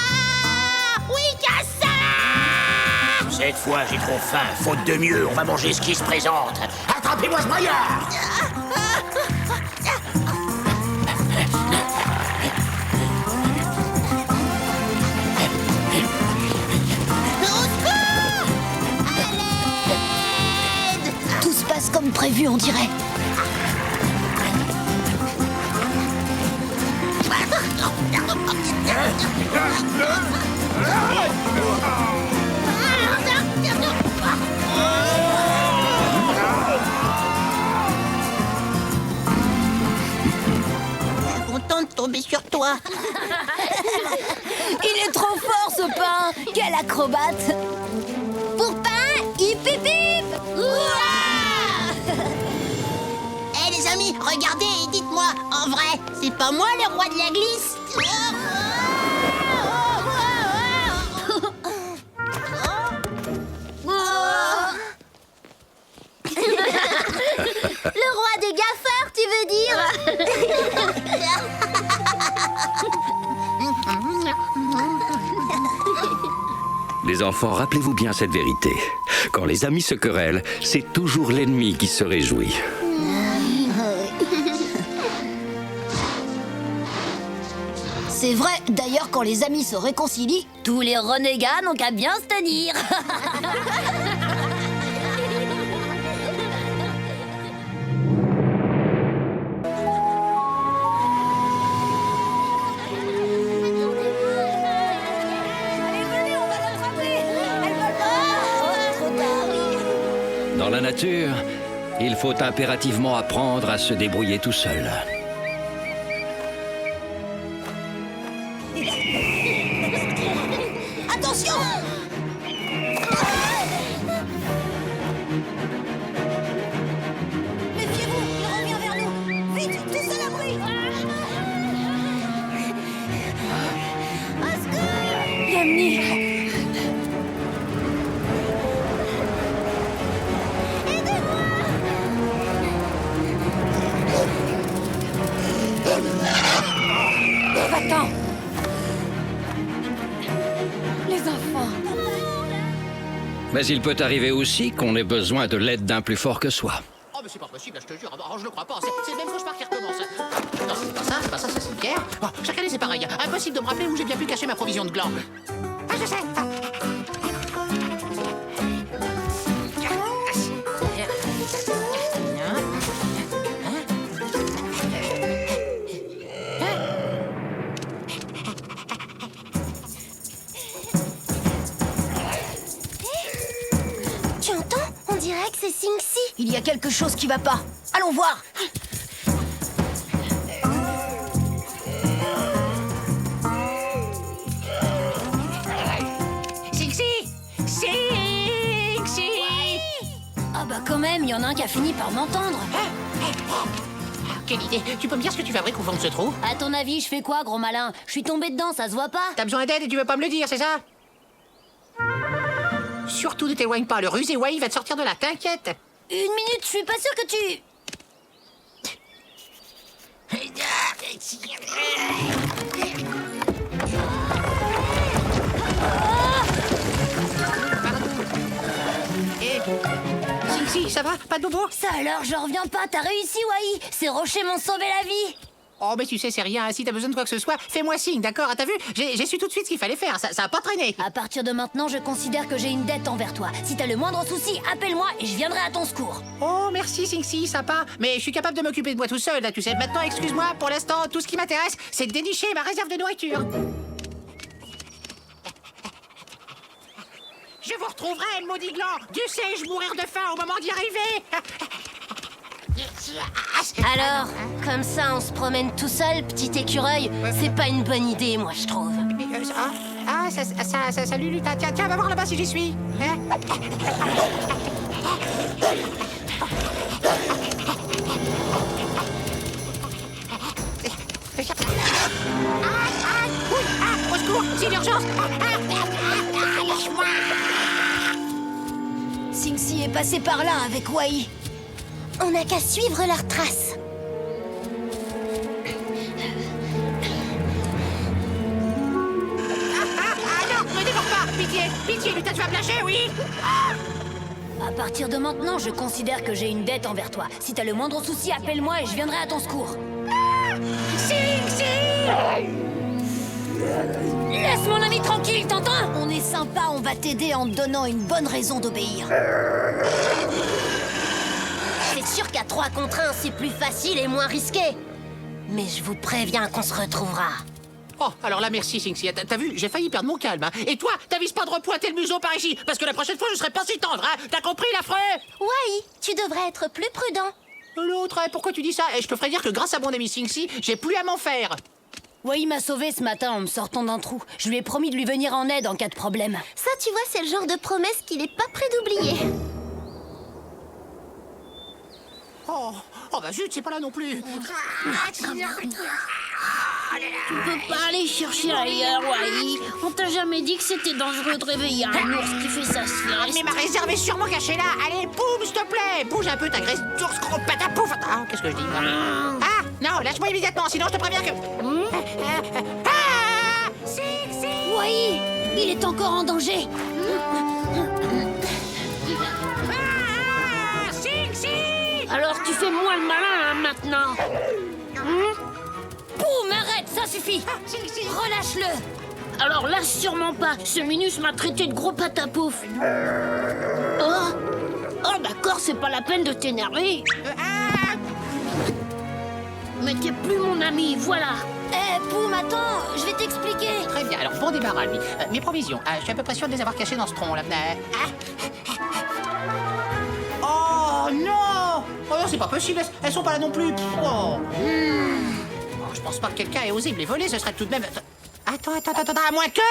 Wikasa!
Cette fois, j'ai trop faim, faute de mieux, on va manger ce qui se présente. Attrapez-moi ce braillard!
Tout se passe comme prévu, on dirait.
Je suis contente de tomber sur toi.
Il est trop fort, ce pain. Quel acrobate.
Pour pain, hip hip hip.
Eh les amis, regardez et dites-moi, en vrai, c'est pas moi le roi de la glisse?
Le roi des gaffeurs, tu veux dire?
Les enfants, rappelez-vous bien cette vérité. Quand les amis se querellent, c'est toujours l'ennemi qui se réjouit.
C'est vrai, d'ailleurs, quand les amis se réconcilient,
tous les renégats n'ont qu'à bien se tenir.
Dans la nature, il faut impérativement apprendre à se débrouiller tout seul.
Attention! Méfiez-vous, il revient vers nous! Vite, tous à l'abri! Au secours!
Yamni! Va-t'en! Les enfants!
Mais il peut arriver aussi qu'on ait besoin de l'aide d'un plus fort que soi.
Oh, mais c'est pas possible, je te jure. Oh, je le crois pas. C'est le même cauchemar qui recommence. Non, c'est pas ça, c'est une pierre. Oh, chaque année, c'est pareil. Impossible de me rappeler où j'ai bien pu cacher ma provision de glands. Ah, je sais.
Tu entends? On dirait que c'est Sing-Si.
Il y a quelque chose qui va pas. Allons voir.
Sing-Si! Sing-Si!
Ah bah quand même, il y en a un qui a fini par m'entendre.
Quelle idée. Tu peux me dire ce que tu fabriques au fond de ce trou?
À ton avis, je fais quoi, gros malin? Je suis tombé dedans, ça se voit pas?
T'as besoin d'aide et tu veux pas me le dire, c'est ça? Surtout ne t'éloigne pas, le rusé Wai va te sortir de là, t'inquiète.
Une minute, je suis pas sûre que tu...
Si, ça va? Pas de bobo?
Ça alors, je reviens pas, t'as réussi, Wai. Ces rochers m'ont sauvé la vie.
Oh, mais tu sais, c'est rien. Si t'as besoin de quoi que ce soit, fais-moi signe, d'accord? T'as vu? J'ai su tout de suite ce qu'il fallait faire. Ça a pas traîné.
À partir de maintenant, je considère que j'ai une dette envers toi. Si t'as le moindre souci, appelle-moi et je viendrai à ton secours.
Oh, merci, Sing-Si, sympa. Mais je suis capable de m'occuper de moi tout seul, là, tu sais. Maintenant, excuse-moi, pour l'instant, tout ce qui m'intéresse, c'est de dénicher ma réserve de nourriture. Je vous retrouverai, le maudit gland. Dieu sait, je mourir de faim au moment d'y arriver.
Alors, comme ça, on se promène tout seul, petit écureuil. C'est pas une bonne idée, moi, je trouve.
Salut, Luta. Tiens, va voir là-bas si j'y suis. Hein? Au secours, c'est l'urgence.
Sing-Si est passé par là avec Wai.
On n'a qu'à suivre leurs traces.
Non, me dévore pas. Pitié, Luta, tu vas me lâcher, oui.
À partir de maintenant, je considère que j'ai une dette envers toi. Si t'as le moindre souci, appelle-moi et je viendrai à ton secours.
Sing-Si!
Laisse mon ami tranquille, t'entends?
On est sympa, on va t'aider en te donnant une bonne raison d'obéir.
C'est sûr qu'à 3 contre 1, c'est plus facile et moins risqué. Mais je vous préviens qu'on se retrouvera.
Oh, alors là, merci, Sing-Si. T'as vu, j'ai failli perdre mon calme. Hein. Et toi, t'avises pas de repointer le museau par ici, parce que la prochaine fois, je serai pas si tendre, hein. T'as compris, l'affreux?
Wai, tu devrais être plus prudent.
L'autre, pourquoi tu dis ça? Et je te ferai dire que grâce à mon ami Sing-Si, j'ai plus à m'en faire.
Wai m'a sauvé ce matin en me sortant d'un trou. Je lui ai promis de lui venir en aide en cas de problème.
Ça, tu vois, c'est le genre de promesse qu'il est pas prêt d'oublier.
Oh, bah zut, c'est pas là non plus.
Tu peux pas aller chercher ailleurs, Wai. On t'a jamais dit que c'était dangereux de réveiller un ours qui fait sa sieste.
Mais ma réserve est sûrement cachée là. Allez, boum, s'il te plaît. Bouge un peu ta graisse d'ours, gros patapouf. Ah, qu'est-ce que je dis? Ah, non, lâche-moi immédiatement, sinon je te préviens que... Ah, Sing-Si!
Wai, il est encore en danger.
Ah, Sing-Si!
Alors tu fais moins le malin, hein, maintenant.
Boum, arrête, ça suffit. Relâche-le.
Alors là, sûrement pas. Ce Minus m'a traité de gros patapouf. Oh, d'accord, c'est pas la peine de t'énerver. Mais t'es plus mon ami, voilà.
Boum, attends, je vais t'expliquer.
Très bien, alors bon débarras, lui. Mes provisions, je suis à peu près sûr de les avoir cachées dans ce tronc, là. Oh, non! Oh non, c'est pas possible, elles sont pas là non plus. Oh. Oh, je pense pas que quelqu'un ait osé me les voler, ce serait tout de même... Attends, à moins que...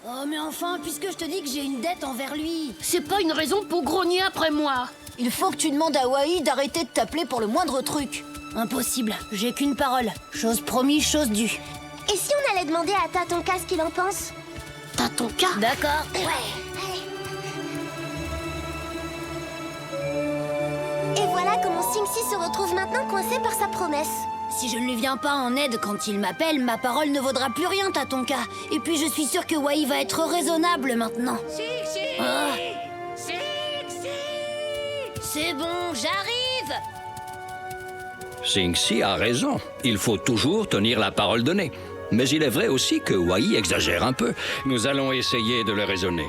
Oh, mais enfin, puisque je te dis que j'ai une dette envers lui.
C'est pas une raison pour grogner après moi.
Il faut que tu demandes à Wai d'arrêter de t'appeler pour le moindre truc.
Impossible, j'ai qu'une parole. Chose promise, chose due.
Et si on allait demander à Tatonka ce qu'il en pense?
Tatonka?
D'accord.
Et voilà comment Sing-Si se retrouve maintenant coincé par sa promesse.
Si je ne lui viens pas en aide quand il m'appelle, ma parole ne vaudra plus rien, Tatonka. Et puis je suis sûre que Wai va être raisonnable maintenant.
Sing-Si! Sing-Si!
C'est bon, j'arrive!
Sing-Si a raison. Il faut toujours tenir la parole donnée. Mais il est vrai aussi que Wai exagère un peu. Nous allons essayer de le raisonner.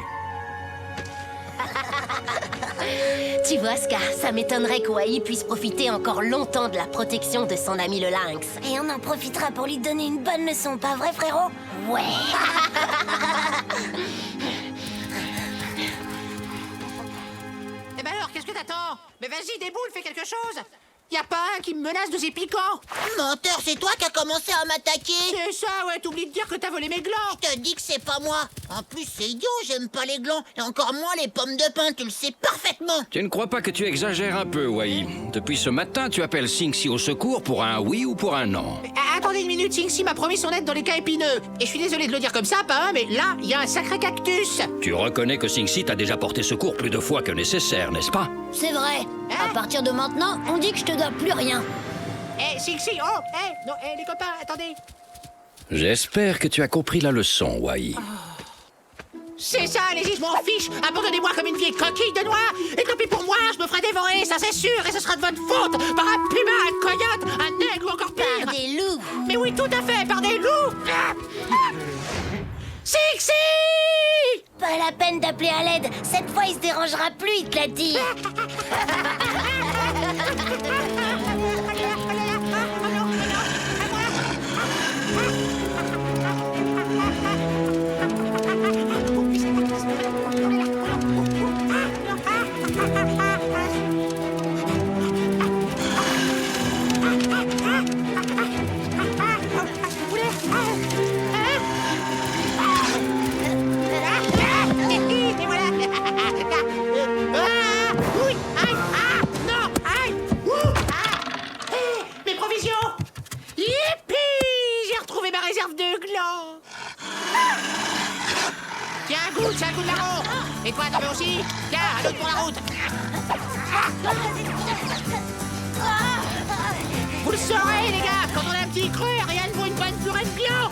Tu vois, Scar, ça m'étonnerait que Wai puisse profiter encore longtemps de la protection de son ami le lynx. Et on en profitera pour lui donner une bonne leçon, pas vrai, frérot? Ouais.
Eh ben alors, qu'est-ce que t'attends? Mais vas-y, déboule, fais quelque chose! Y a pas un qui me menace de ses piquants?
Menteur, c'est toi qui as commencé à m'attaquer.
C'est ça, ouais, t'oublies de dire que t'as volé mes glands.
Je te dis que c'est pas moi. En plus, c'est idiot, j'aime pas les glands. Et encore moins les pommes de pin, tu le sais parfaitement.
Tu ne crois pas que tu exagères un peu, Wai? Depuis ce matin, tu appelles Sing-Si au secours pour un oui ou pour un non.
Attendez une minute, Sing-Si m'a promis son aide dans les cas épineux. Et je suis désolé de le dire comme ça, pas un, mais là, il y a un sacré cactus.
Tu reconnais que Sing-Si t'a déjà porté secours plus de fois que nécessaire, n'est-ce pas?
C'est vrai. À partir de maintenant, on dit que je te dois plus rien.
Eh, Sing-Si, oh, non, les copains, attendez.
J'espère que tu as compris la leçon, Wai.
C'est ça, allez-y, je m'en fiche. Abandonnez-moi comme une vieille coquille de noix. Et tant pis pour moi, je me ferai dévorer, ça c'est sûr. Et ce sera de votre faute. Par un puma, un coyote, un aigle ou encore pire.
Par des loups.
Mais oui, tout à fait, par des loups. Sing-Si!
Pas la peine d'appeler à l'aide. Cette fois, il se dérangera plus, il te l'a dit.
Tiens, goûte, c'est un coup de larron. Et toi, t'en veux aussi? Tiens, un autre pour la route. Vous le saurez, les gars, quand on a un petit creux, rien ne vaut une bonne purée de gland.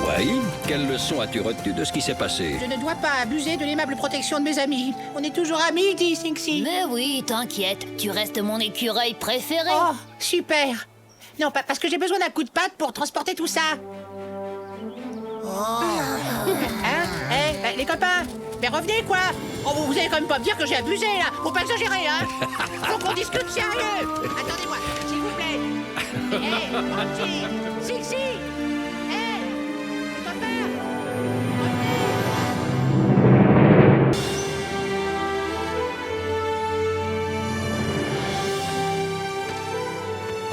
Wai, quelle leçon as-tu retenue de ce qui s'est passé?
Je ne dois pas abuser de l'aimable protection de mes amis. On est toujours amis, dit Sing-Si.
Mais oui, t'inquiète, tu restes mon écureuil préféré.
Oh, super. Non, pas parce que j'ai besoin d'un coup de patte pour transporter tout ça. Les copains, mais revenez, quoi. Oh, vous allez quand même pas me dire que j'ai abusé, là. Faut pas exagérer, hein. Faut qu'on discute sérieux. Attendez-moi, s'il vous plaît. Sing-Si.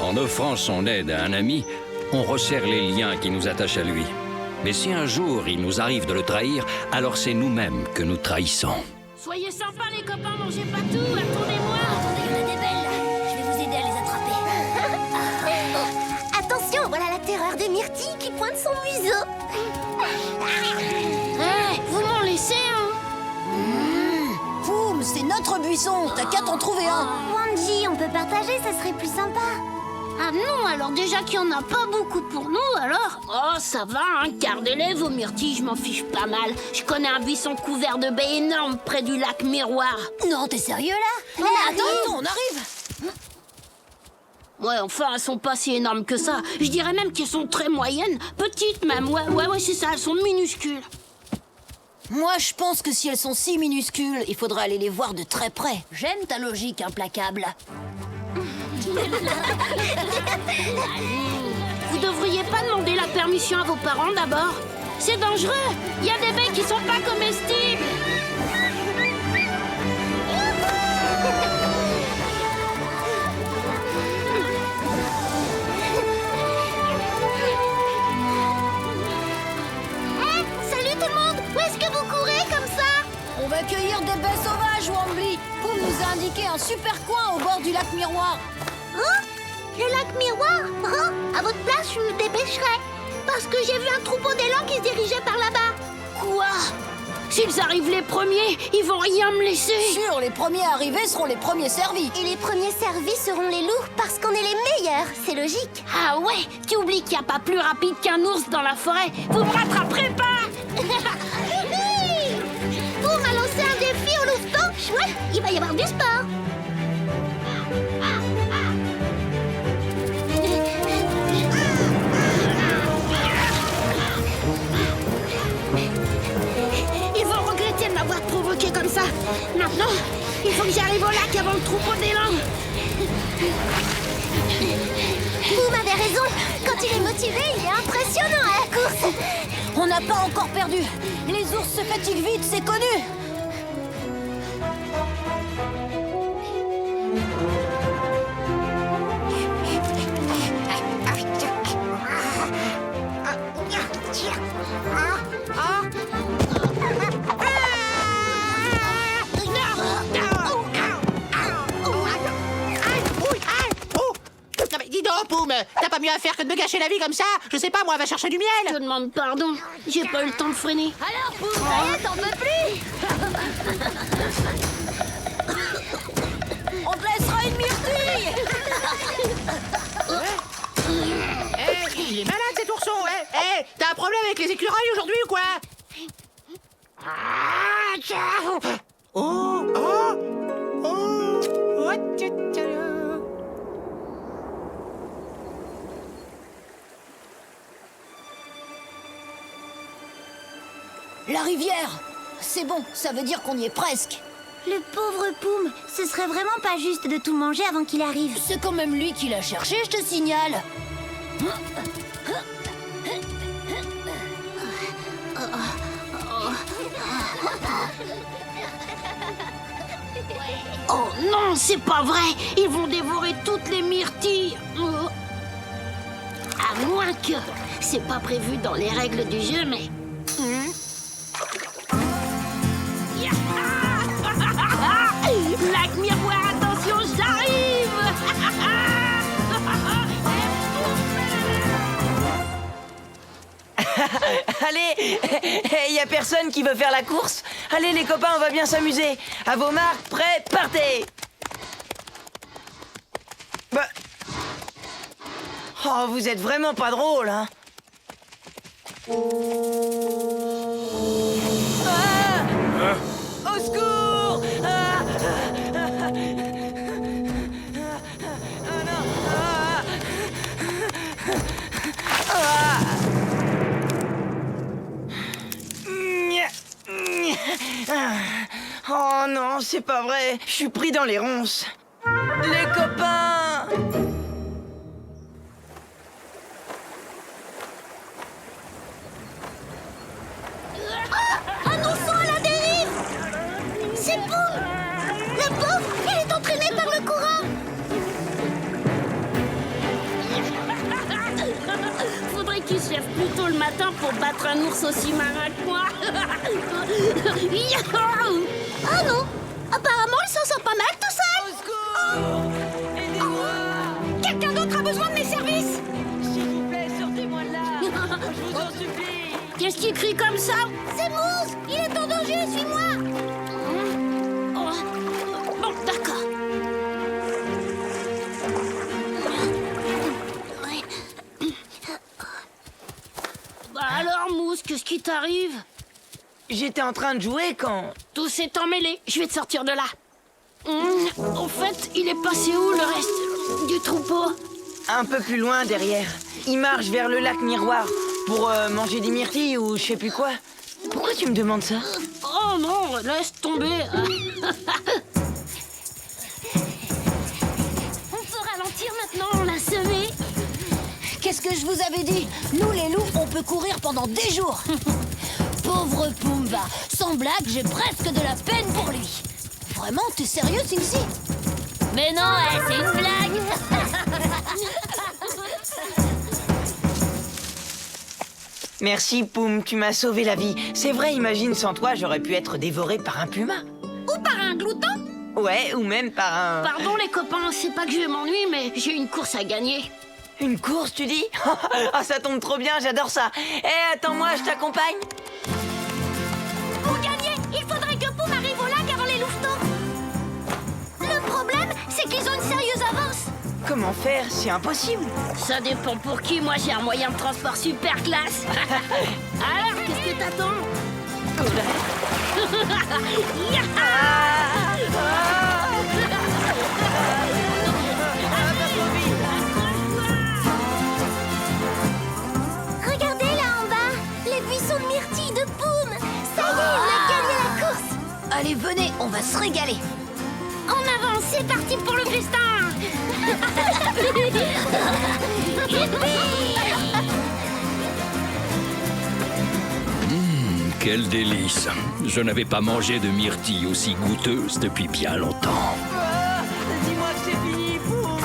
En offrant son aide à un ami, on resserre les liens qui nous attachent à lui. Mais si un jour il nous arrive de le trahir, alors c'est nous-mêmes que nous trahissons.
Soyez sympas, les copains, mangez pas tout, attendez-moi.
Attendez, il y en a des belles, là. Je vais vous aider à les attraper. Attention, voilà la terreur des myrtilles qui pointe son museau.
Vous m'en laissez un.
Poum, c'est notre buisson, t'as qu'à t'en trouver un.
Wanji, on peut partager, ça serait plus sympa.
Ah non, alors déjà qu'il n'y en a pas beaucoup pour nous, alors? Oh, ça va, hein, gardez-les, vos myrtilles, je m'en fiche pas mal. Je connais un buisson couvert de baies énormes près du lac Miroir.
Non, t'es sérieux, là?
Mais attends, on arrive.
Ouais, enfin, elles sont pas si énormes que ça. Je dirais même qu'elles sont très moyennes, petites même. Ouais, c'est ça, elles sont minuscules.
Moi, je pense que si elles sont si minuscules, il faudra aller les voir de très près.
J'aime ta logique implacable.
Vous devriez pas demander la permission à vos parents d'abord. C'est dangereux. Il y a des baies qui sont pas comestibles.
Salut tout le monde! Où est-ce que vous courez comme ça?
On va cueillir des baies sauvages, Wambly. Poum nous a indiqué un super coin au bord du lac Miroir.
Hein? Le lac Miroir? Hein? À votre place, je me dépêcherai. Parce que j'ai vu un troupeau d'élans qui se dirigeait par là-bas.
Quoi? S'ils arrivent les premiers, ils vont rien me laisser.
Sûr, les premiers arrivés seront les premiers servis.
Et les premiers servis seront les loups parce qu'on est les meilleurs. C'est logique.
Ah ouais? Tu oublies qu'il n'y a pas plus rapide qu'un ours dans la forêt. Vous me rattraperez pas.
Pour m'a lancé un défi au louveteau. Chouette, il va y avoir du sport.
Ils vont regretter de m'avoir provoqué comme ça. Maintenant, il faut que j'arrive au lac avant le troupeau d'élan.
Vous m'avez raison. Quand il est motivé, il est impressionnant à la course.
On n'a pas encore perdu. Les ours se fatiguent vite, c'est connu.
Dis donc, Poum, t'as pas mieux à faire que de me gâcher la vie comme ça? Je sais pas, moi, va chercher du miel.
Je demande pardon, j'ai pas eu le temps de freiner.
Alors, Poum, ça y est, t'en peux plus.
On te laissera une myrtille.
Il est malade cet ourson, t'as un problème avec les écureuils aujourd'hui ou quoi?
La rivière. C'est bon, ça veut dire qu'on y est presque.
Le pauvre Poum, ce serait vraiment pas juste de tout manger avant qu'il arrive.
C'est quand même lui qui l'a cherché, je te signale.
Oh non, c'est pas vrai. Ils vont dévorer toutes les myrtilles. À moins que... C'est pas prévu dans les règles du jeu, mais... Lac Miroir, attention, j'arrive.
Allez, y a personne qui veut faire la course? Allez les copains, on va bien s'amuser. À vos marques, prêts, partez. Bah... Oh, vous êtes vraiment pas drôle, hein? Au secours! Oh non, c'est pas vrai. Je suis pris dans les ronces. Les copains!
Un ourson à la dérive! C'est Poum! Le pauvre, il est entraîné par le courant!
Faudrait qu'il se lève plus tôt le matin pour battre un ours aussi marin que moi.
Ah non! Apparemment, il s'en sort pas mal tout seul!
Au secours! Aidez-moi!
Quelqu'un d'autre a besoin de mes services!
S'il vous plaît, sortez-moi de là! Je vous en supplie!
Qu'est-ce qui crie comme ça?
C'est Mousse! Il est en danger, suis-moi!
Bon, d'accord. Bah alors, Mousse, qu'est-ce qui t'arrive?
J'étais en train de jouer quand...
Tout s'est emmêlé. Je vais te sortir de là. En fait, il est passé où, le reste du troupeau?
Un peu plus loin, derrière. Il marche vers le lac Miroir pour manger des myrtilles ou je sais plus quoi. Pourquoi tu me demandes ça?
Oh non, laisse tomber.
On peut ralentir maintenant, on l'a semé.
Qu'est-ce que je vous avais dit? Nous, les loups, on peut courir pendant des jours. Pauvre Pumba. Sans blague, j'ai presque de la peine pour lui. Vraiment, t'es sérieux, Sing-Si?
Mais non, c'est une blague.
Merci, Poum, tu m'as sauvé la vie. C'est vrai, imagine, sans toi, j'aurais pu être dévoré par un puma.
Ou par un glouton?
Ouais, ou même par un...
Pardon les copains, c'est pas que je m'ennuie, mais j'ai une course à gagner.
Une course, tu dis? Ah, ça tombe trop bien, j'adore ça. Eh, attends-moi, je t'accompagne.
Pour gagner, il faudrait que Poum arrive au lac avant les louvetons. Le problème, c'est qu'ils ont une sérieuse avance.
Comment faire? C'est impossible.
Ça dépend pour qui, moi j'ai un moyen de transport super classe. Alors, qu'est-ce que t'attends?
Regardez là en bas, les buissons de myrtilles de Poum. Ça y est, on a gagné la course.
Allez, venez, on va se régaler.
En avant, c'est parti pour le festin.
Quel délice! Je n'avais pas mangé de myrtilles aussi goûteuses depuis bien longtemps.
Dis-moi que c'est fini, Poum.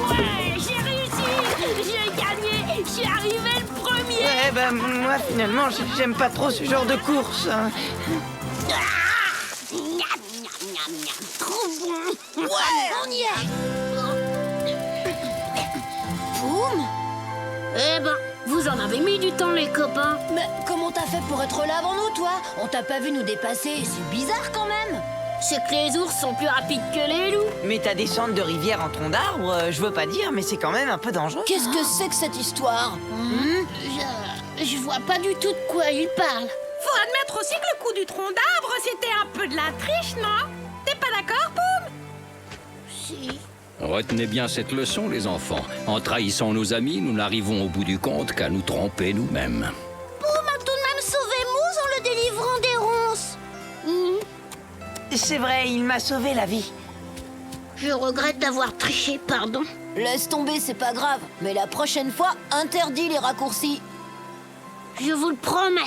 Ouais, j'ai réussi. J'ai gagné. Je suis arrivé le premier.
Ouais, bah, moi, finalement, j'aime pas trop ce genre de course.
Trop bon.
Ouais, on y est. Poum?
Eh ben, vous en avez mis du temps, les copains.
Mais comment t'as fait pour être là avant nous, toi? On t'a pas vu nous dépasser, c'est bizarre quand même.
C'est que les ours sont plus rapides que les loups.
Mais ta descente de rivière en tronc d'arbre, je veux pas dire, mais c'est quand même un peu dangereux.
Qu'est-ce que c'est que cette histoire?
Je vois pas du tout de quoi il parle.
Faut admettre aussi que le coup du tronc d'arbre, c'était un peu de la triche, non? T'es pas d'accord, Poum?
Si.
Retenez bien cette leçon, les enfants. En trahissant nos amis, nous n'arrivons au bout du compte qu'à nous tromper nous-mêmes.
Poum a tout de même sauvé Mouse en le délivrant des ronces.
C'est vrai, il m'a sauvé la vie.
Je regrette d'avoir triché, pardon.
Laisse tomber, c'est pas grave. Mais la prochaine fois, interdis les raccourcis.
Je vous le promets.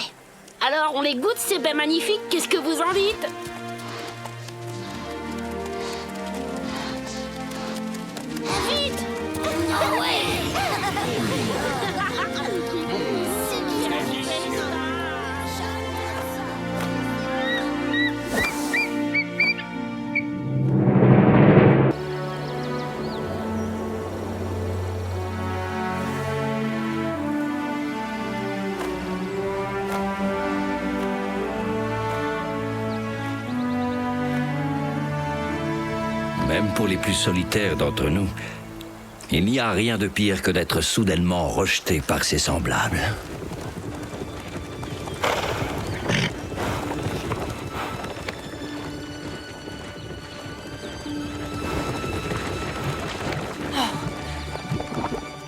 Alors, on les goûte, ces baies magnifiques. Qu'est-ce que vous en dites?
Vite.
Ah ouais.
Même pour les plus solitaires d'entre nous, il n'y a rien de pire que d'être soudainement rejeté par ses semblables.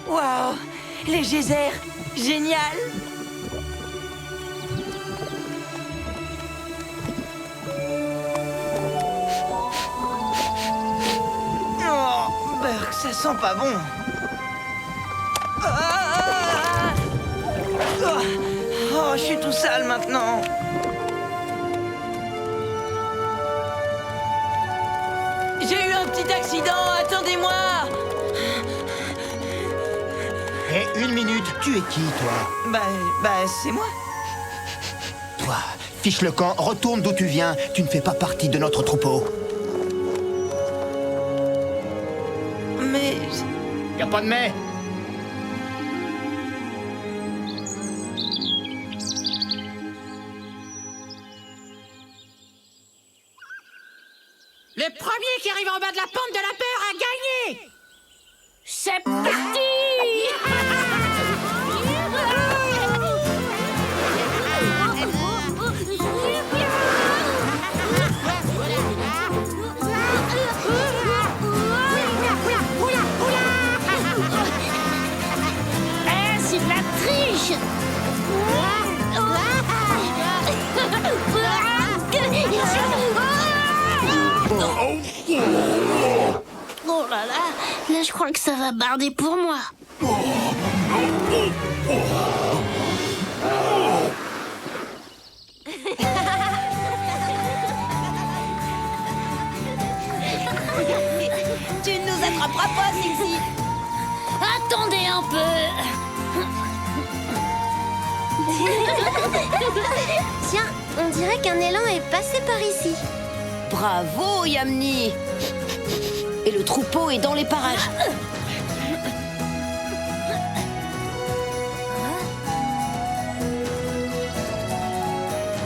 Waouh, les geysers, génial. Oh, Burk, ça sent pas bon. Oh, je suis tout sale maintenant. J'ai eu un petit accident, attendez-moi.
Hé, une minute, tu es qui, toi?
Bah, c'est moi.
Toi, fiche le camp, retourne d'où tu viens. Tu ne fais pas partie de notre troupeau.
Mais...
Y a pas de mais.
Le premier qui arrive en bas de la pente de la peur a gagné.
C'est parti.
Eh, c'est de la triche.
Oh là là. je crois que ça va barder pour moi.
Tu ne nous attraperas pas, Sixi.
Attendez un peu.
Tiens, on dirait qu'un élan est passé par ici.
Bravo, Yamni. Et le troupeau est dans les parages.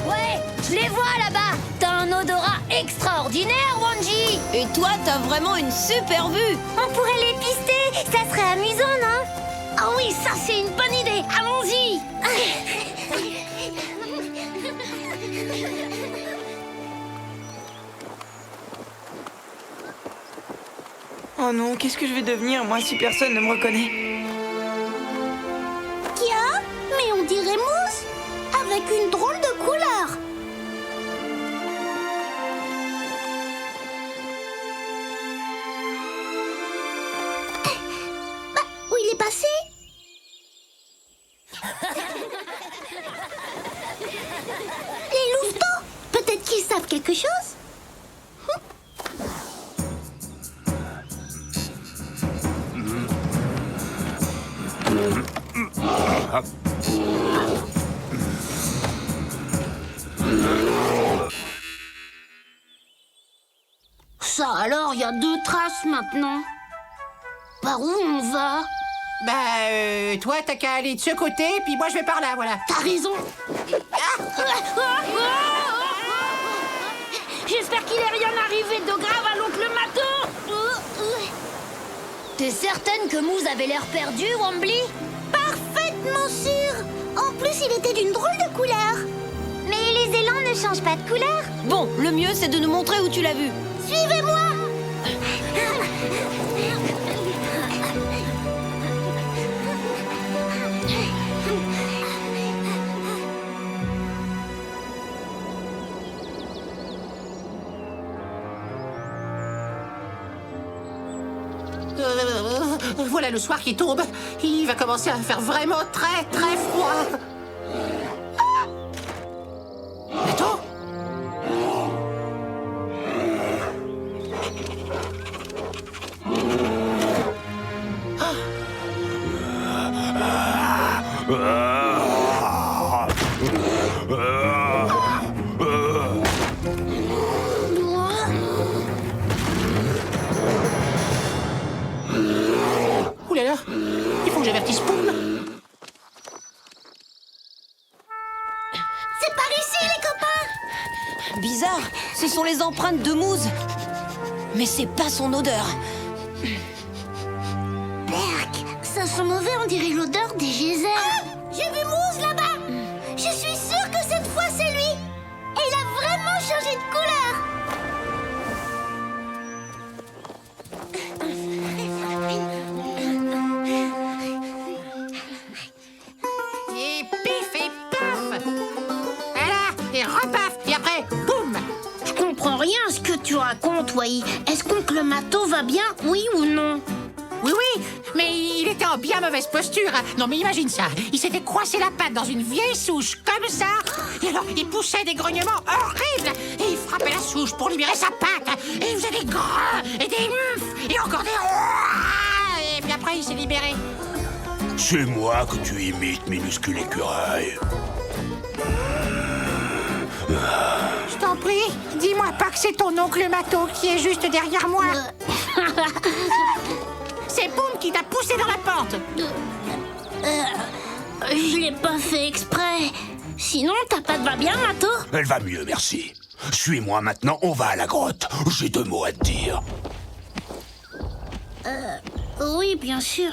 Ouais, je les vois là-bas. T'as un odorat extraordinaire, Wanji.
Et toi, t'as vraiment une super vue.
On pourrait les pister, ça serait amusant, non?
Ah oui, ça c'est une bonne idée. Allons-y.
Oh non, qu'est-ce que je vais devenir, moi, si personne ne me reconnaît?
Tiens, mais on dirait Mousse, avec une drôle de couleur. Bah, où il est passé? Les louveteaux, peut-être qu'ils savent quelque chose? Ça alors, il y a 2 traces maintenant. Par où on va?
Bah, toi, t'as qu'à aller de ce côté, puis moi, je vais par là, voilà.
T'as raison. J'espère qu'il n'est rien arrivé de grave à l'oncle Mato.
T'es certaine que Moose avait l'air perdu, Wambly?
Parfaitement sûr. En plus, il était d'une drôle de couleur.
Mais les élans ne changent pas de couleur.
Bon, le mieux, c'est de nous montrer où tu l'as vu.
Suivez-moi.
Voilà le soir qui tombe. Il va commencer à faire vraiment très très froid. Attends. Ouh là là, il faut que j'avertisse Poum.
C'est par ici, les copains.
Bizarre, ce sont les empreintes de Moose. Mais c'est pas son odeur.
Berk, ça sent mauvais, on dirait l'odeur des geysers. Ah, j'ai vu Moose là-bas. Je suis sûre que cette fois c'est lui. Et il a vraiment changé de couleur.
Et pif et paf. Voilà, et repaf, et après, boum.
Je comprends rien à ce que tu racontes, Wai. Est-ce qu'oncle Mato va bien, oui ou non?
Oui, oui, mais il était en bien mauvaise posture. Non, mais imagine ça. Il s'était coincé la patte dans une vieille souche, comme ça. Et alors, il poussait des grognements horribles. Et il frappait la souche pour libérer sa patte. Et il faisait des grins et des mufs. Et encore des... Et puis après, il s'est libéré.
C'est moi que tu imites, minuscule écureuil.
Je t'en prie, dis-moi pas que c'est ton oncle Mato qui est juste derrière moi. C'est Boum qui t'a poussé dans la pente.
Je l'ai pas fait exprès. Sinon, ta patte va bien, Mato?
Elle va mieux, merci. Suis-moi maintenant, on va à la grotte. J'ai 2 mots à te dire.
Oui, bien sûr.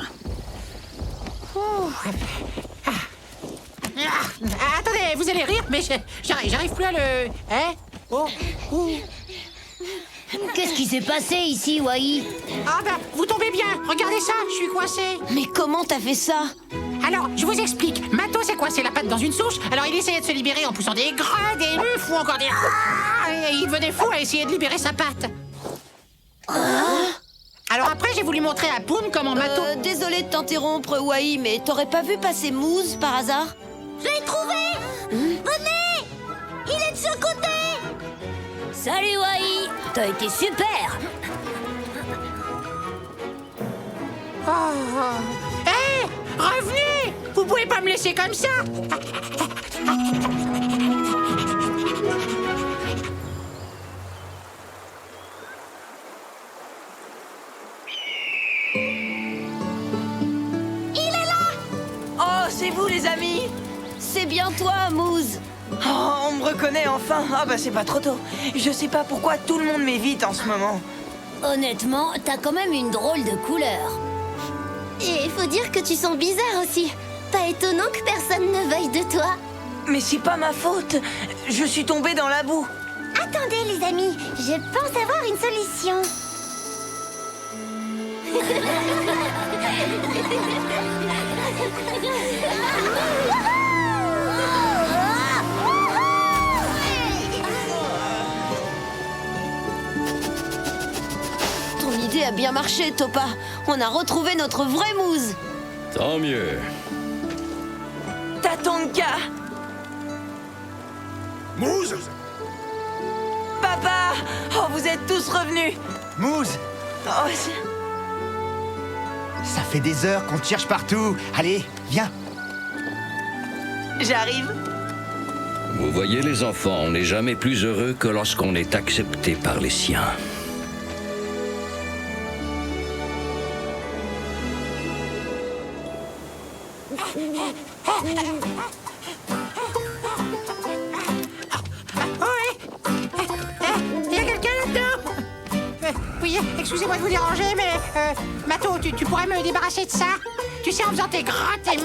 Attendez, vous allez rire, mais j'arrive plus à le... Hein? Oh, oh.
Qu'est-ce qui s'est passé ici, Wai?
Ah bah, vous tombez bien. Regardez ça, je suis coincé.
Mais comment t'as fait ça?
Alors, je vous explique. Mato s'est coincé la patte dans une souche, alors il essayait de se libérer en poussant des grins, des mufs ou encore des... Et il devenait fou à essayer de libérer sa patte. Alors après, j'ai voulu montrer à Poum comment Mato...
Désolé de t'interrompre, Wai, mais t'aurais pas vu passer Mousse par hasard?
Je l'ai trouvé! Venez! Il est de ce côté!
Salut Wai, t'as été super.
Hé! Revenez! Vous pouvez pas me laisser comme ça!
Oh, c'est vous, les amis!
C'est bien toi, Mousse.
Oh, on me reconnaît enfin! Ah bah c'est pas trop tôt. Je sais pas pourquoi tout le monde m'évite en ce moment.
Honnêtement, t'as quand même une drôle de couleur.
Et il faut dire que tu sens bizarre aussi. Pas étonnant que personne ne veuille de toi.
Mais c'est pas ma faute. Je suis tombée dans la boue.
Attendez, les amis, je pense avoir une solution.
Ton idée a bien marché, Topa. On a retrouvé notre vrai Mousse.
Tant mieux.
Tatonka!
Mousse!
Papa! Oh, vous êtes tous revenus!
Mousse!
Oh,
Ça fait des heures qu'on te cherche partout. Allez, viens.
j'arrive.
Vous voyez les enfants, on n'est jamais plus heureux que lorsqu'on est accepté par les siens.
Il y a quelqu'un là-dedans? Oui, excusez-moi de vous déranger, mais... Mato, tu pourrais me débarrasser de ça? Tu sais, en faisant tes grottes et...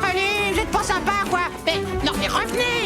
Allez, vous êtes pas sympa, quoi. Mais non, mais revenez!